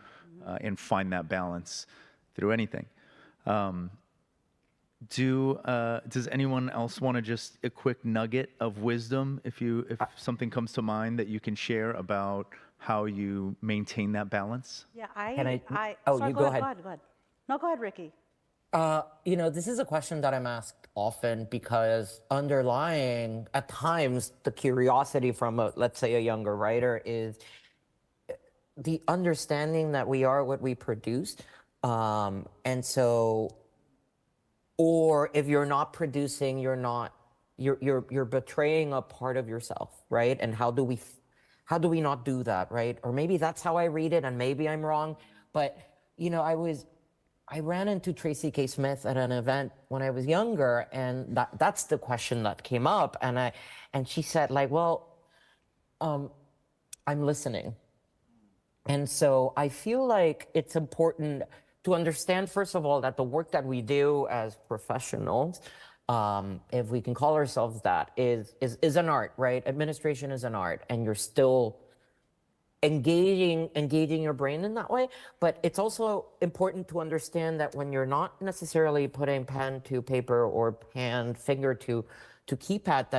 and find that balance through anything. Does anyone else want to just a quick nugget of wisdom, if something comes to mind that you can share about how you maintain that balance? Yeah, you go ahead. Go ahead. No, go ahead, Ricky. This is a question that I'm asked often because underlying, at times, the curiosity from, let's say, a younger writer is the understanding that we are what we produce. And so, or if you're not producing, you're betraying a part of yourself, right? And how do we not do that, right? Or maybe that's how I read it, and maybe I'm wrong. But I ran into Tracy K. Smith at an event when I was younger, and that's the question that came up. And she said, like, well, I'm listening. And so I feel like it's important to understand, first of all, that the work that we do as professionals, if we can call ourselves that, is an art, right? Administration is an art, and you're still engaging your brain in that way. But it's also important to understand that when you're not necessarily putting pen to paper or finger to keypad,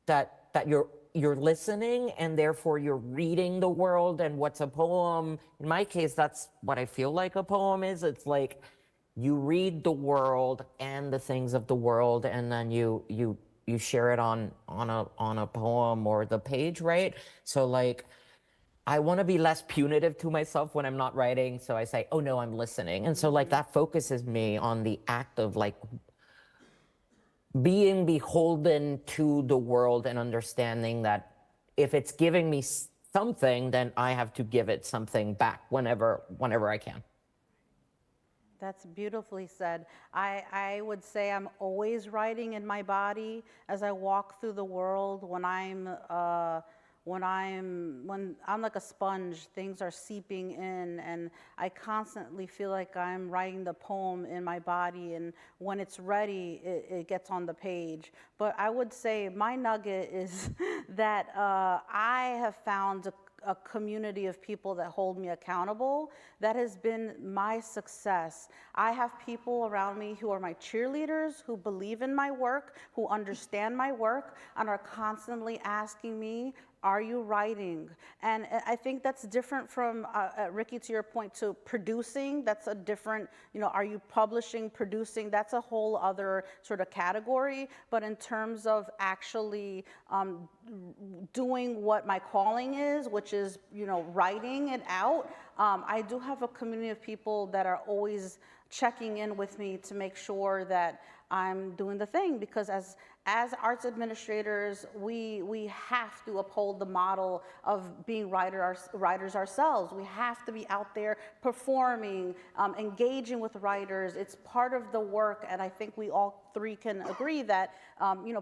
that you're listening, and therefore you're reading the world. And what's a poem? In my case, that's what I feel like a poem is. It's like you read the world and the things of the world, and then you share it on a poem or the page, right? So like, I want to be less punitive to myself when I'm not writing. So I say, oh no, I'm listening. And so like that focuses me on the act of like being beholden to the world and understanding that if it's giving me something, then I have to give it something back whenever I can. That's beautifully said. I would say I'm always writing in my body as I walk through the world. When I'm like a sponge, things are seeping in, and I constantly feel like I'm writing the poem in my body, and when it's ready, it gets on the page. But I would say my nugget is that I have found a community of people that hold me accountable. That has been my success. I have people around me who are my cheerleaders, who believe in my work, who understand my work, and are constantly asking me, are you writing? And I think that's different from, Ricky, to your point, to producing. That's a different, are you publishing, producing? That's a whole other sort of category. But in terms of actually doing what my calling is, which is, writing it out, I do have a community of people that are always checking in with me to make sure that I'm doing the thing, because as arts administrators, we have to uphold the model of being writers ourselves. We have to be out there performing, engaging with writers. It's part of the work, and I think we all three can agree that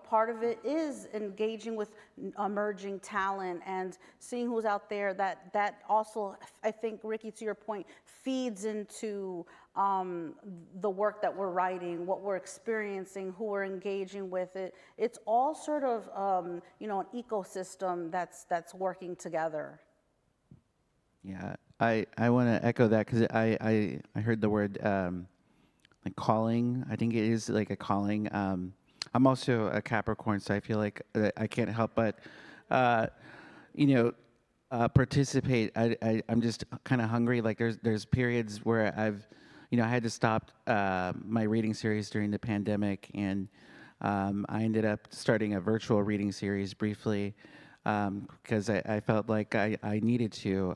part of it is engaging with emerging talent and seeing who's out there. That also, I think, Ricky, to your point, feeds into the work that we're writing, what we're experiencing, who we're engaging with. It's all sort of an ecosystem that's working together. Yeah, I want to echo that, because I heard the word like calling. I think it is like a calling. I'm also a Capricorn, so I feel like I can't help but participate. I'm just kind of hungry. Like there's periods where I had to stop my reading series during the pandemic, and I ended up starting a virtual reading series briefly because I felt like I needed to.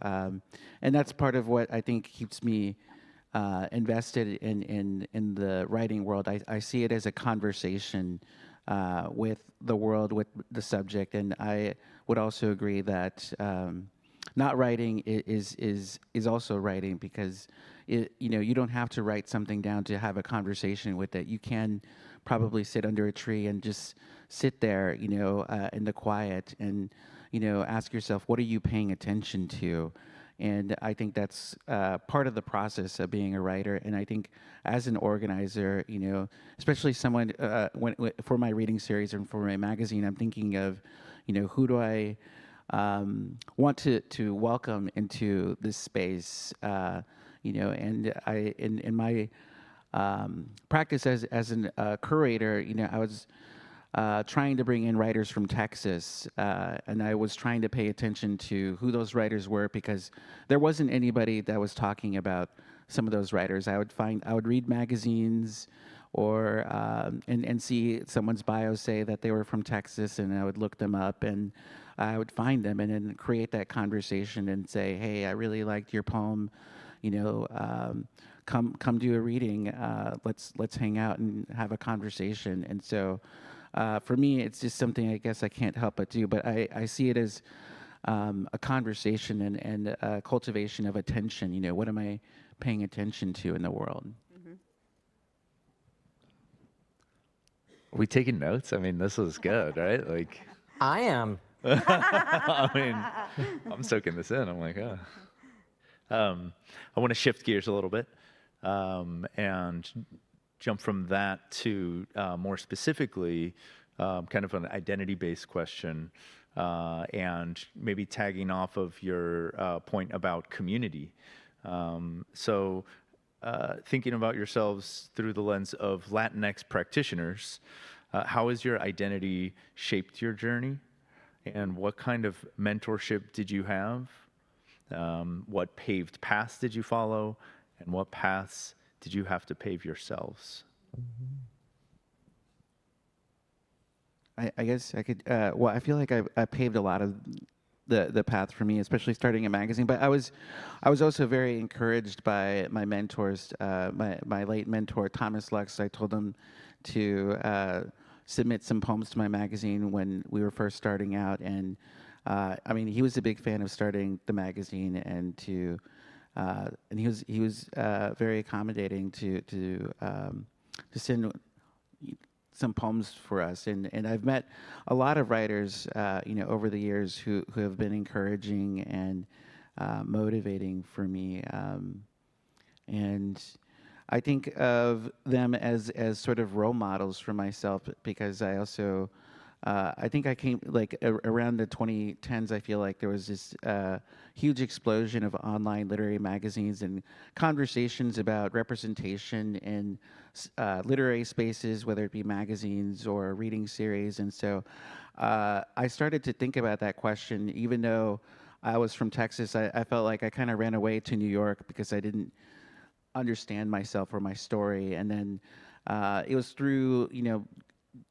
And that's part of what I think keeps me invested in the writing world. I see it as a conversation with the world, with the subject, and I would also agree that not writing is also writing, because you don't have to write something down to have a conversation with it. You can probably sit under a tree and just sit there, in the quiet, and ask yourself, what are you paying attention to? And I think that's part of the process of being a writer. And I think as an organizer, especially someone for my reading series and for my magazine, I'm thinking of, who do I want to welcome into this space? And I in my practice as a curator, I was trying to bring in writers from Texas, and I was trying to pay attention to who those writers were, because there wasn't anybody that was talking about some of those writers. I would read magazines or and see someone's bio say that they were from Texas, and I would look them up, and I would find them and then create that conversation and say, hey, I really liked your poem, come do a reading, let's hang out and have a conversation. And so for me, it's just something I guess I can't help but do, but I see it as a conversation and a cultivation of attention. What am I paying attention to in the world? Mm-hmm. Are we taking notes? I mean, this is good, right? Like, I am. I mean, I'm soaking this in. I'm like, oh. I want to shift gears a little bit and jump from that to more specifically kind of an identity-based question and maybe tagging off of your point about community. So thinking about yourselves through the lens of Latinx practitioners, how has your identity shaped your journey? And what kind of mentorship did you have? What paved paths did you follow? And what paths did you have to pave yourselves? I guess I could, well, I feel like I paved a lot of the path for me, especially starting a magazine. But I was also very encouraged by my mentors, my late mentor, Thomas Lux. I told him to submit some poems to my magazine when we were first starting out. And I mean, he was a big fan of starting the magazine, and he was very accommodating to send some poems for us. And I've met a lot of writers, over the years who have been encouraging and motivating for me. And I think of them as sort of role models for myself, because I also, I think I came, like, around the 2010s, I feel like there was this huge explosion of online literary magazines and conversations about representation in literary spaces, whether it be magazines or reading series. And so I started to think about that question. Even though I was from Texas, I felt like I kind of ran away to New York because I didn't understand myself or my story. And then it was through,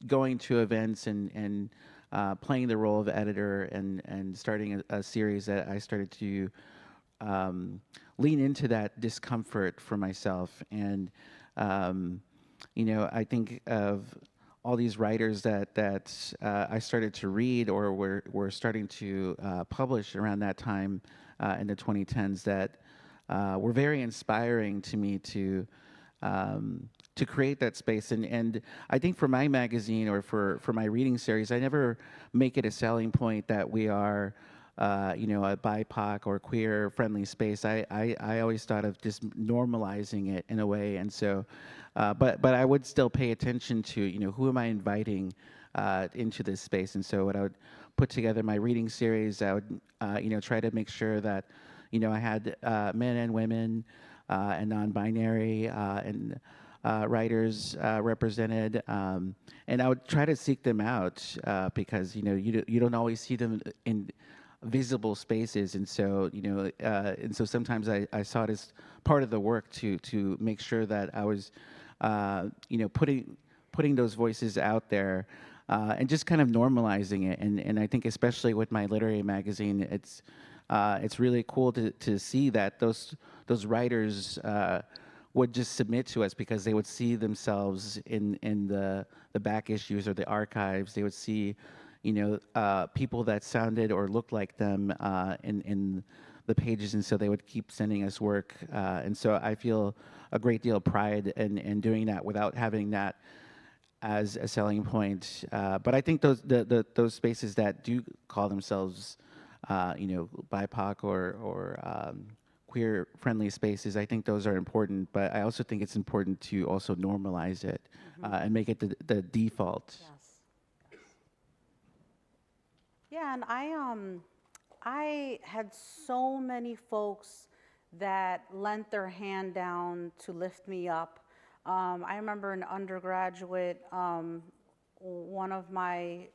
going to events and playing the role of editor and starting a series that I started to lean into that discomfort for myself. And I think of all these writers that I started to read or were starting to publish around that time in the 2010s that were very inspiring to me to create that space. And I think for my magazine or for my reading series, I never make it a selling point that we are a BIPOC or queer friendly space. I always thought of just normalizing it in a way. And so, but I would still pay attention to, who am I inviting into this space? And so when I would put together my reading series, I would, try to make sure that, I had men and women and non-binary and writers represented, and I would try to seek them out because you don't always see them in visible spaces, and so sometimes I saw it as part of the work to make sure that I was putting those voices out there and just kind of normalizing it, and I think especially with my literary magazine, it's really cool to see that those writers would just submit to us because they would see themselves in the back issues or the archives. They would see, people that sounded or looked like them in the pages, and so they would keep sending us work. And so I feel a great deal of pride in doing that without having that as a selling point. But I think those spaces that do call themselves BIPOC or queer-friendly spaces, I think those are important, but I also think it's important to also normalize it and make it the default. Yes. Yeah, and I had so many folks that lent their hand down to lift me up. I remember in undergraduate, one of my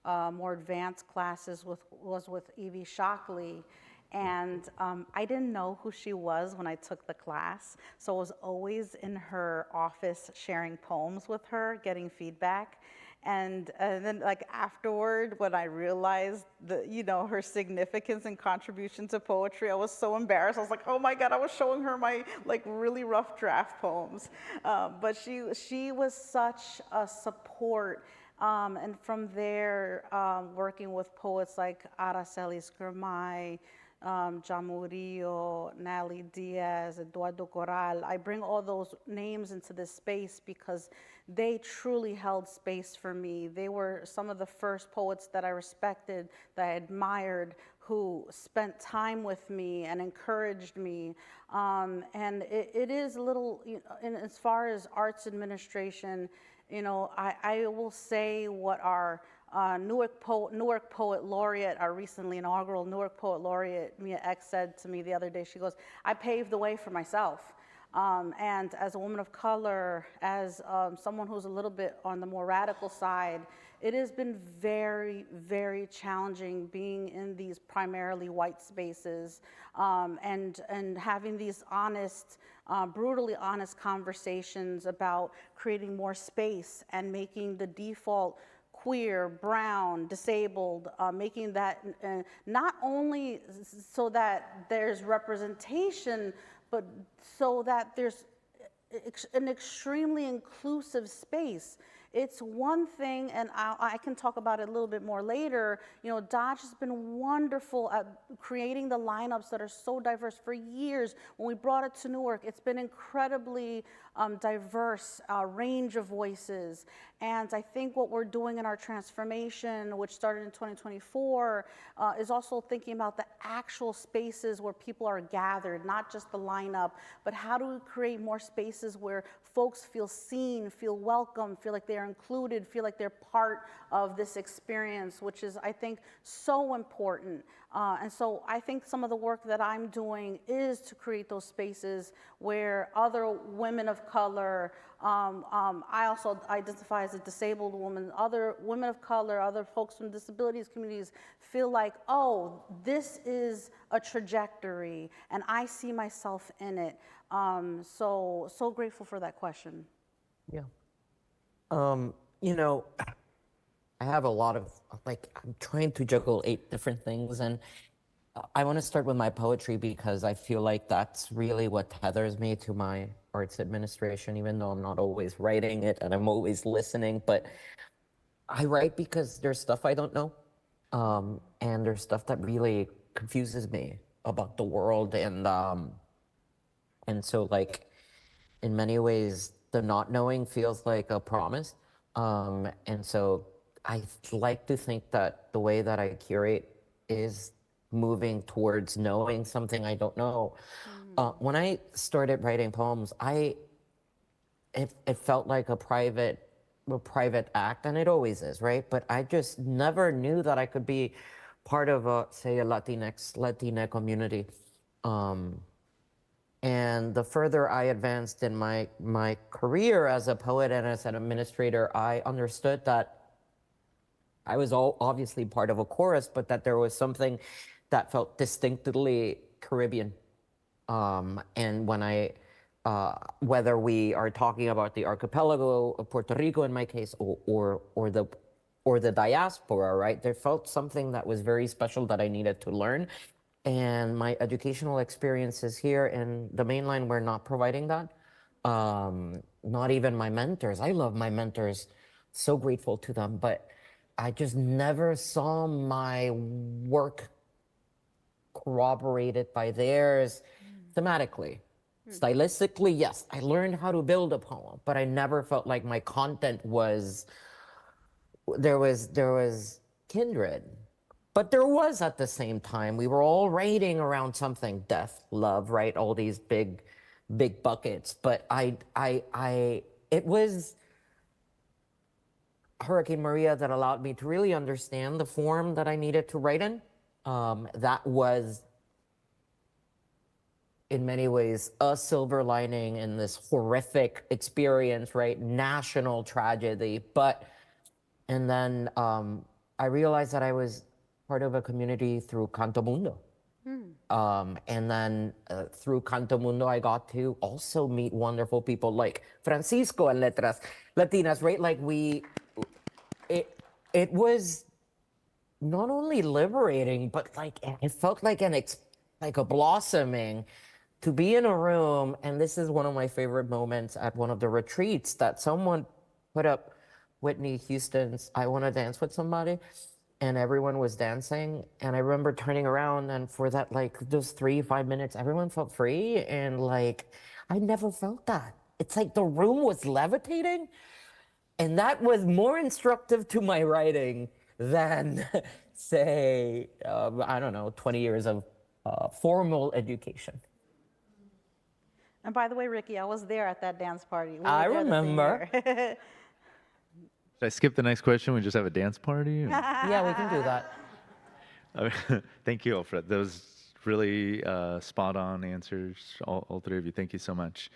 more advanced classes was with Evie Shockley, and I didn't know who she was when I took the class, so I was always in her office sharing poems with her, getting feedback. And then, like, afterward, when I realized her significance and contribution to poetry, I was so embarrassed. I was like, oh my God, I was showing her my really rough draft poems. But she was such a support. And from there, working with poets like Araceli Escamay, John Murillo, Natalie Diaz, Eduardo Corral, I bring all those names into this space because they truly held space for me. They were some of the first poets that I respected, that I admired, who spent time with me and encouraged me. And it is a little, and as far as arts administration, I will say what our Newark Poet Laureate, our recently inaugural Newark Poet Laureate, Mia X, said to me the other day. She goes, I paved the way for myself. And as a woman of color, as someone who's a little bit on the more radical side, it has been very, very challenging being in these primarily white spaces and having these honest, brutally honest conversations about creating more space and making the default queer, brown, disabled, making that not only so that there's representation, but so that there's an extremely inclusive space. It's one thing, and I can talk about it a little bit more later. You know, Dodge has been wonderful at creating the lineups that are so diverse for years. When we brought it to Newark, it's been incredibly diverse, range of voices. And I think what we're doing in our transformation, which started in 2024, is also thinking about the actual spaces where people are gathered, not just the lineup, but how do we create more spaces where folks feel seen, feel welcome, feel like they're included, feel like they're part of this experience, which is, I think, so important. And so I think some of the work that I'm doing is to create those spaces where other women of color, I also identify as a disabled woman, other women of color, other folks from disabilities communities feel like, oh, this is a trajectory and I see myself in it. So grateful for that question. Yeah. You know, I have a lot of, like, I'm trying to juggle 8 different things. And I want to start with my poetry because I feel like that's really what tethers me to my arts administration, even though I'm not always writing it and I'm always listening. But I write because there's stuff I don't know. And there's stuff that really confuses me about the world. And so, like, in many ways, the not knowing feels like a promise. And so I like to think that the way that I curate is moving towards knowing something I don't know. When I started writing poems, it felt like a private act, and it always is, right? But I just never knew that I could be part of say, a Latina community. And the further I advanced in my career as a poet and as an administrator, I understood that I was obviously part of a chorus, but that there was something that felt distinctly Caribbean. And when whether we are talking about the archipelago of Puerto Rico in my case, or the diaspora, right? There felt something that was very special that I needed to learn. And my educational experiences here in the mainline were not providing that. Not even my mentors. I love my mentors, so grateful to them, but I just never saw my work corroborated by theirs thematically. Stylistically, yes, I learned how to build a poem, but I never felt like my content there was kindred. But there was, at the same time, we were all writing around something, death, love, right? All these big buckets. But it was Hurricane Maria that allowed me to really understand the form that I needed to write in. That was, in many ways, a silver lining in this horrific experience, right? National tragedy. And then I realized that I was part of a community through Canto Mundo. And then through Canto Mundo, I got to also meet wonderful people like Francisco and Letras, Latinas, right? Like it was not only liberating, but like it felt like like a blossoming to be in a room. And this is one of my favorite moments at one of the retreats that someone put up Whitney Houston's I Want to Dance with Somebody, and everyone was dancing. And I remember turning around, and for that, like, those 3-5 minutes, everyone felt free. And like, I never felt that. It's like the room was levitating. And that was more instructive to my writing than, say, I don't know, 20 years of formal education. And by the way, Ricky, I was there at that dance party. We were I there the same remember. year. Should I skip the next question? We just have a dance party? Yeah, we can do that. Thank you, Alfred. Those really spot on answers, all 3 of you. Thank you so much.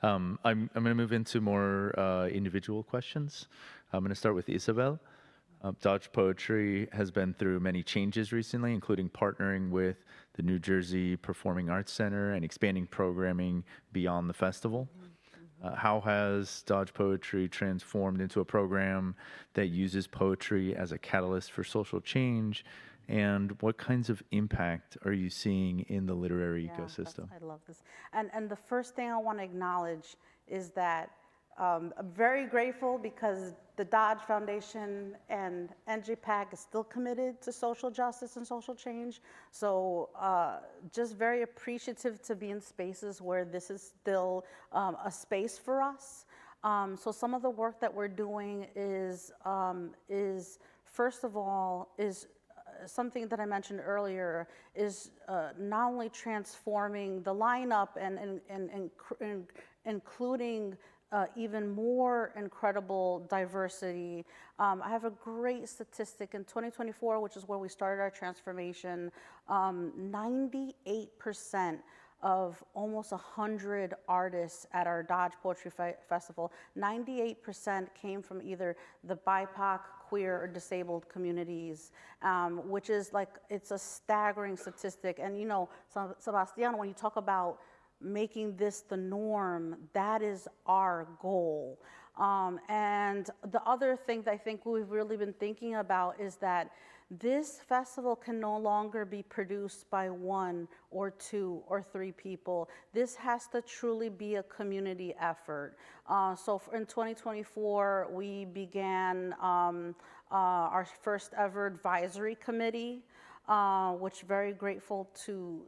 I'm going to move into more individual questions. I'm going to start with Ysabel. Dodge Poetry has been through many changes recently, including partnering with the New Jersey Performing Arts Center and expanding programming beyond the festival. How has Dodge Poetry transformed into a program that uses poetry as a catalyst for social change? And what kinds of impact are you seeing in the literary ecosystem? I love this. And the first thing I want to acknowledge is that I'm very grateful because the Dodge Foundation and NJPAC is still committed to social justice and social change. So just very appreciative to be in spaces where this is still a space for us. So some of the work that we're doing is first of all, is something that I mentioned earlier, is not only transforming the lineup and including even more incredible diversity. I have a great statistic in 2024, which is where we started our transformation. 98% of almost 100 artists at our Dodge Poetry Festival, 98% came from either the BIPOC, queer, or disabled communities, which is like, it's a staggering statistic. And you know, Sebastián, when you talk about making this the norm, that is our goal. And the other thing that I think we've really been thinking about is that this festival can no longer be produced by 1 or 2 or 3 people. This has to truly be a community effort. So in 2024, we began our first ever advisory committee, which very grateful to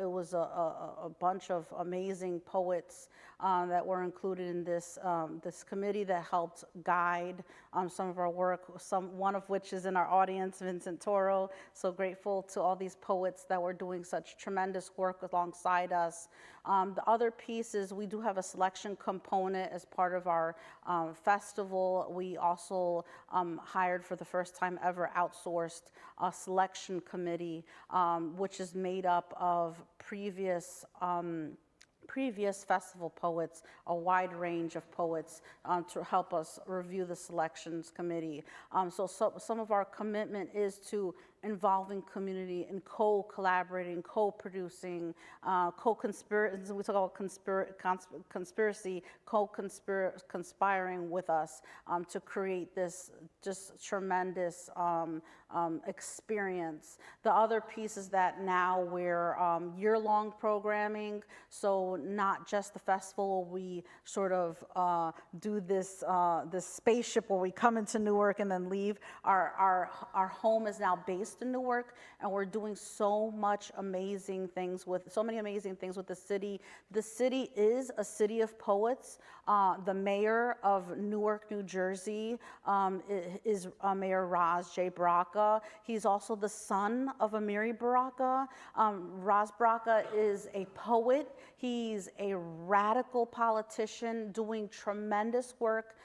it was a bunch of amazing poets that were included in this this committee that helped guide some of our work, one of which is in our audience, Vincent Toro. So grateful to all these poets that were doing such tremendous work alongside us. The other piece is we do have a selection component as part of our festival. We also hired for the first time ever outsourced a selection committee, which is made up of previous festival poets, a wide range of poets, to help us review the selections committee. So some of our commitment is to involving community and co-collaborating, co-producing, co-conspiracy. We talk about conspiracy, conspiring with us to create this just tremendous experience. The other piece is that now we're year-long programming, so not just the festival. We sort of do this this spaceship where we come into Newark and then leave. Our home is now based in Newark, and we're doing so many amazing things with the city. The city is a city of poets. The mayor of Newark, New Jersey, is Mayor Raz J. Baraka. He's also the son of Amiri Baraka. Raz Baraka is a poet. He's a radical politician doing tremendous work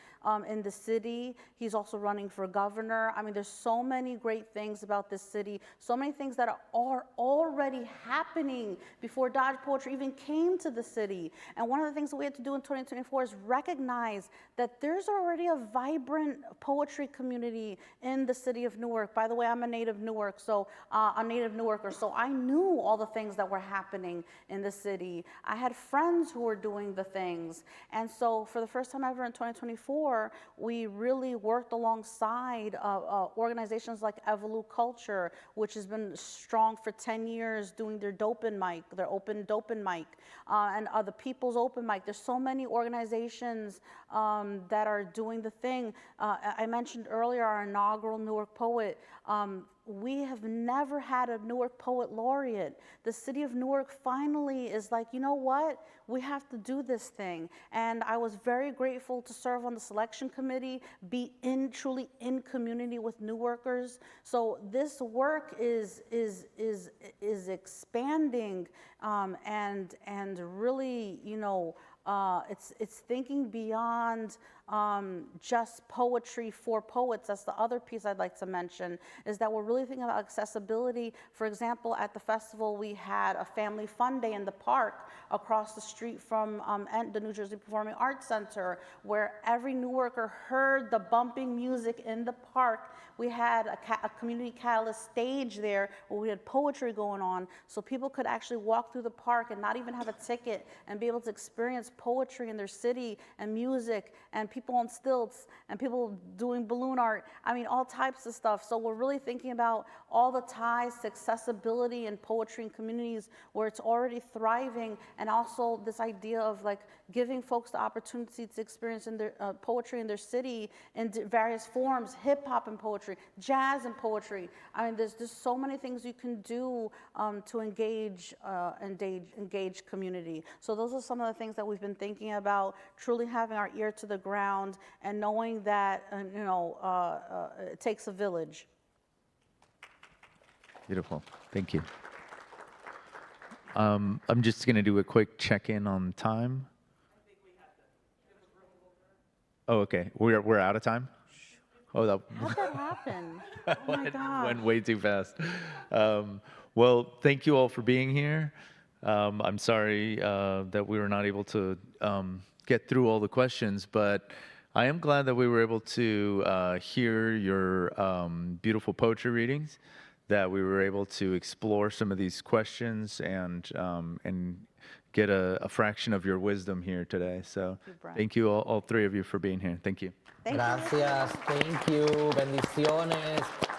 in the city. He's also running for governor. I mean, there's so many great things about this city, so many things that are already happening before Dodge Poetry even came to the city. And one of the things that we had to do in 2024 is recognize that there's already a vibrant poetry community in the city of Newark. By the way, I'm a native Newarker, so I knew all the things that were happening in the city. I had friends who were doing the things. And so for the first time ever in 2024, we really worked alongside organizations like Evolu Culture, which has been strong for 10 years doing their open Dopen Mic, and the People's Open Mic. There's so many organizations that are doing the thing. I mentioned earlier our inaugural Newark Poet. We have never had a Newark Poet Laureate. The city of Newark finally is like, you know what? We have to do this thing. And I was very grateful to serve on the selection committee, be truly in community with Newarkers. So this work is expanding, and really, you know, it's thinking beyond just poetry for poets. That's the other piece I'd like to mention, is that we're really thinking about accessibility. For example, at the festival, we had a family fun day in the park across the street from the New Jersey Performing Arts Center, where every Newarker heard the bumping music in the park. We had a community catalyst stage there where we had poetry going on, so people could actually walk through the park and not even have a ticket and be able to experience poetry in their city and music and people on stilts and people doing balloon art. I mean, all types of stuff. So we're really thinking about all the ties to accessibility and poetry in communities where it's already thriving, and also this idea of like giving folks the opportunity to experience in their poetry in their city in various forms, hip hop and poetry, jazz and poetry. I mean, there's just so many things you can do to engage community. So those are some of the things that we've been thinking about, truly having our ear to the ground and knowing that, it takes a village. Beautiful. Thank you. I'm just going to do a quick check-in on time. Oh, okay. We're out of time? Oh, How'd that happen? Oh my God. went way too fast. Well, thank you all for being here. I'm sorry that we were not able to get through all the questions, but I am glad that we were able to hear your beautiful poetry readings, that we were able to explore some of these questions and get a fraction of your wisdom here today. So thank you all three of you for being here. Thank you. Thank you. Gracias. Thank you. Bendiciones.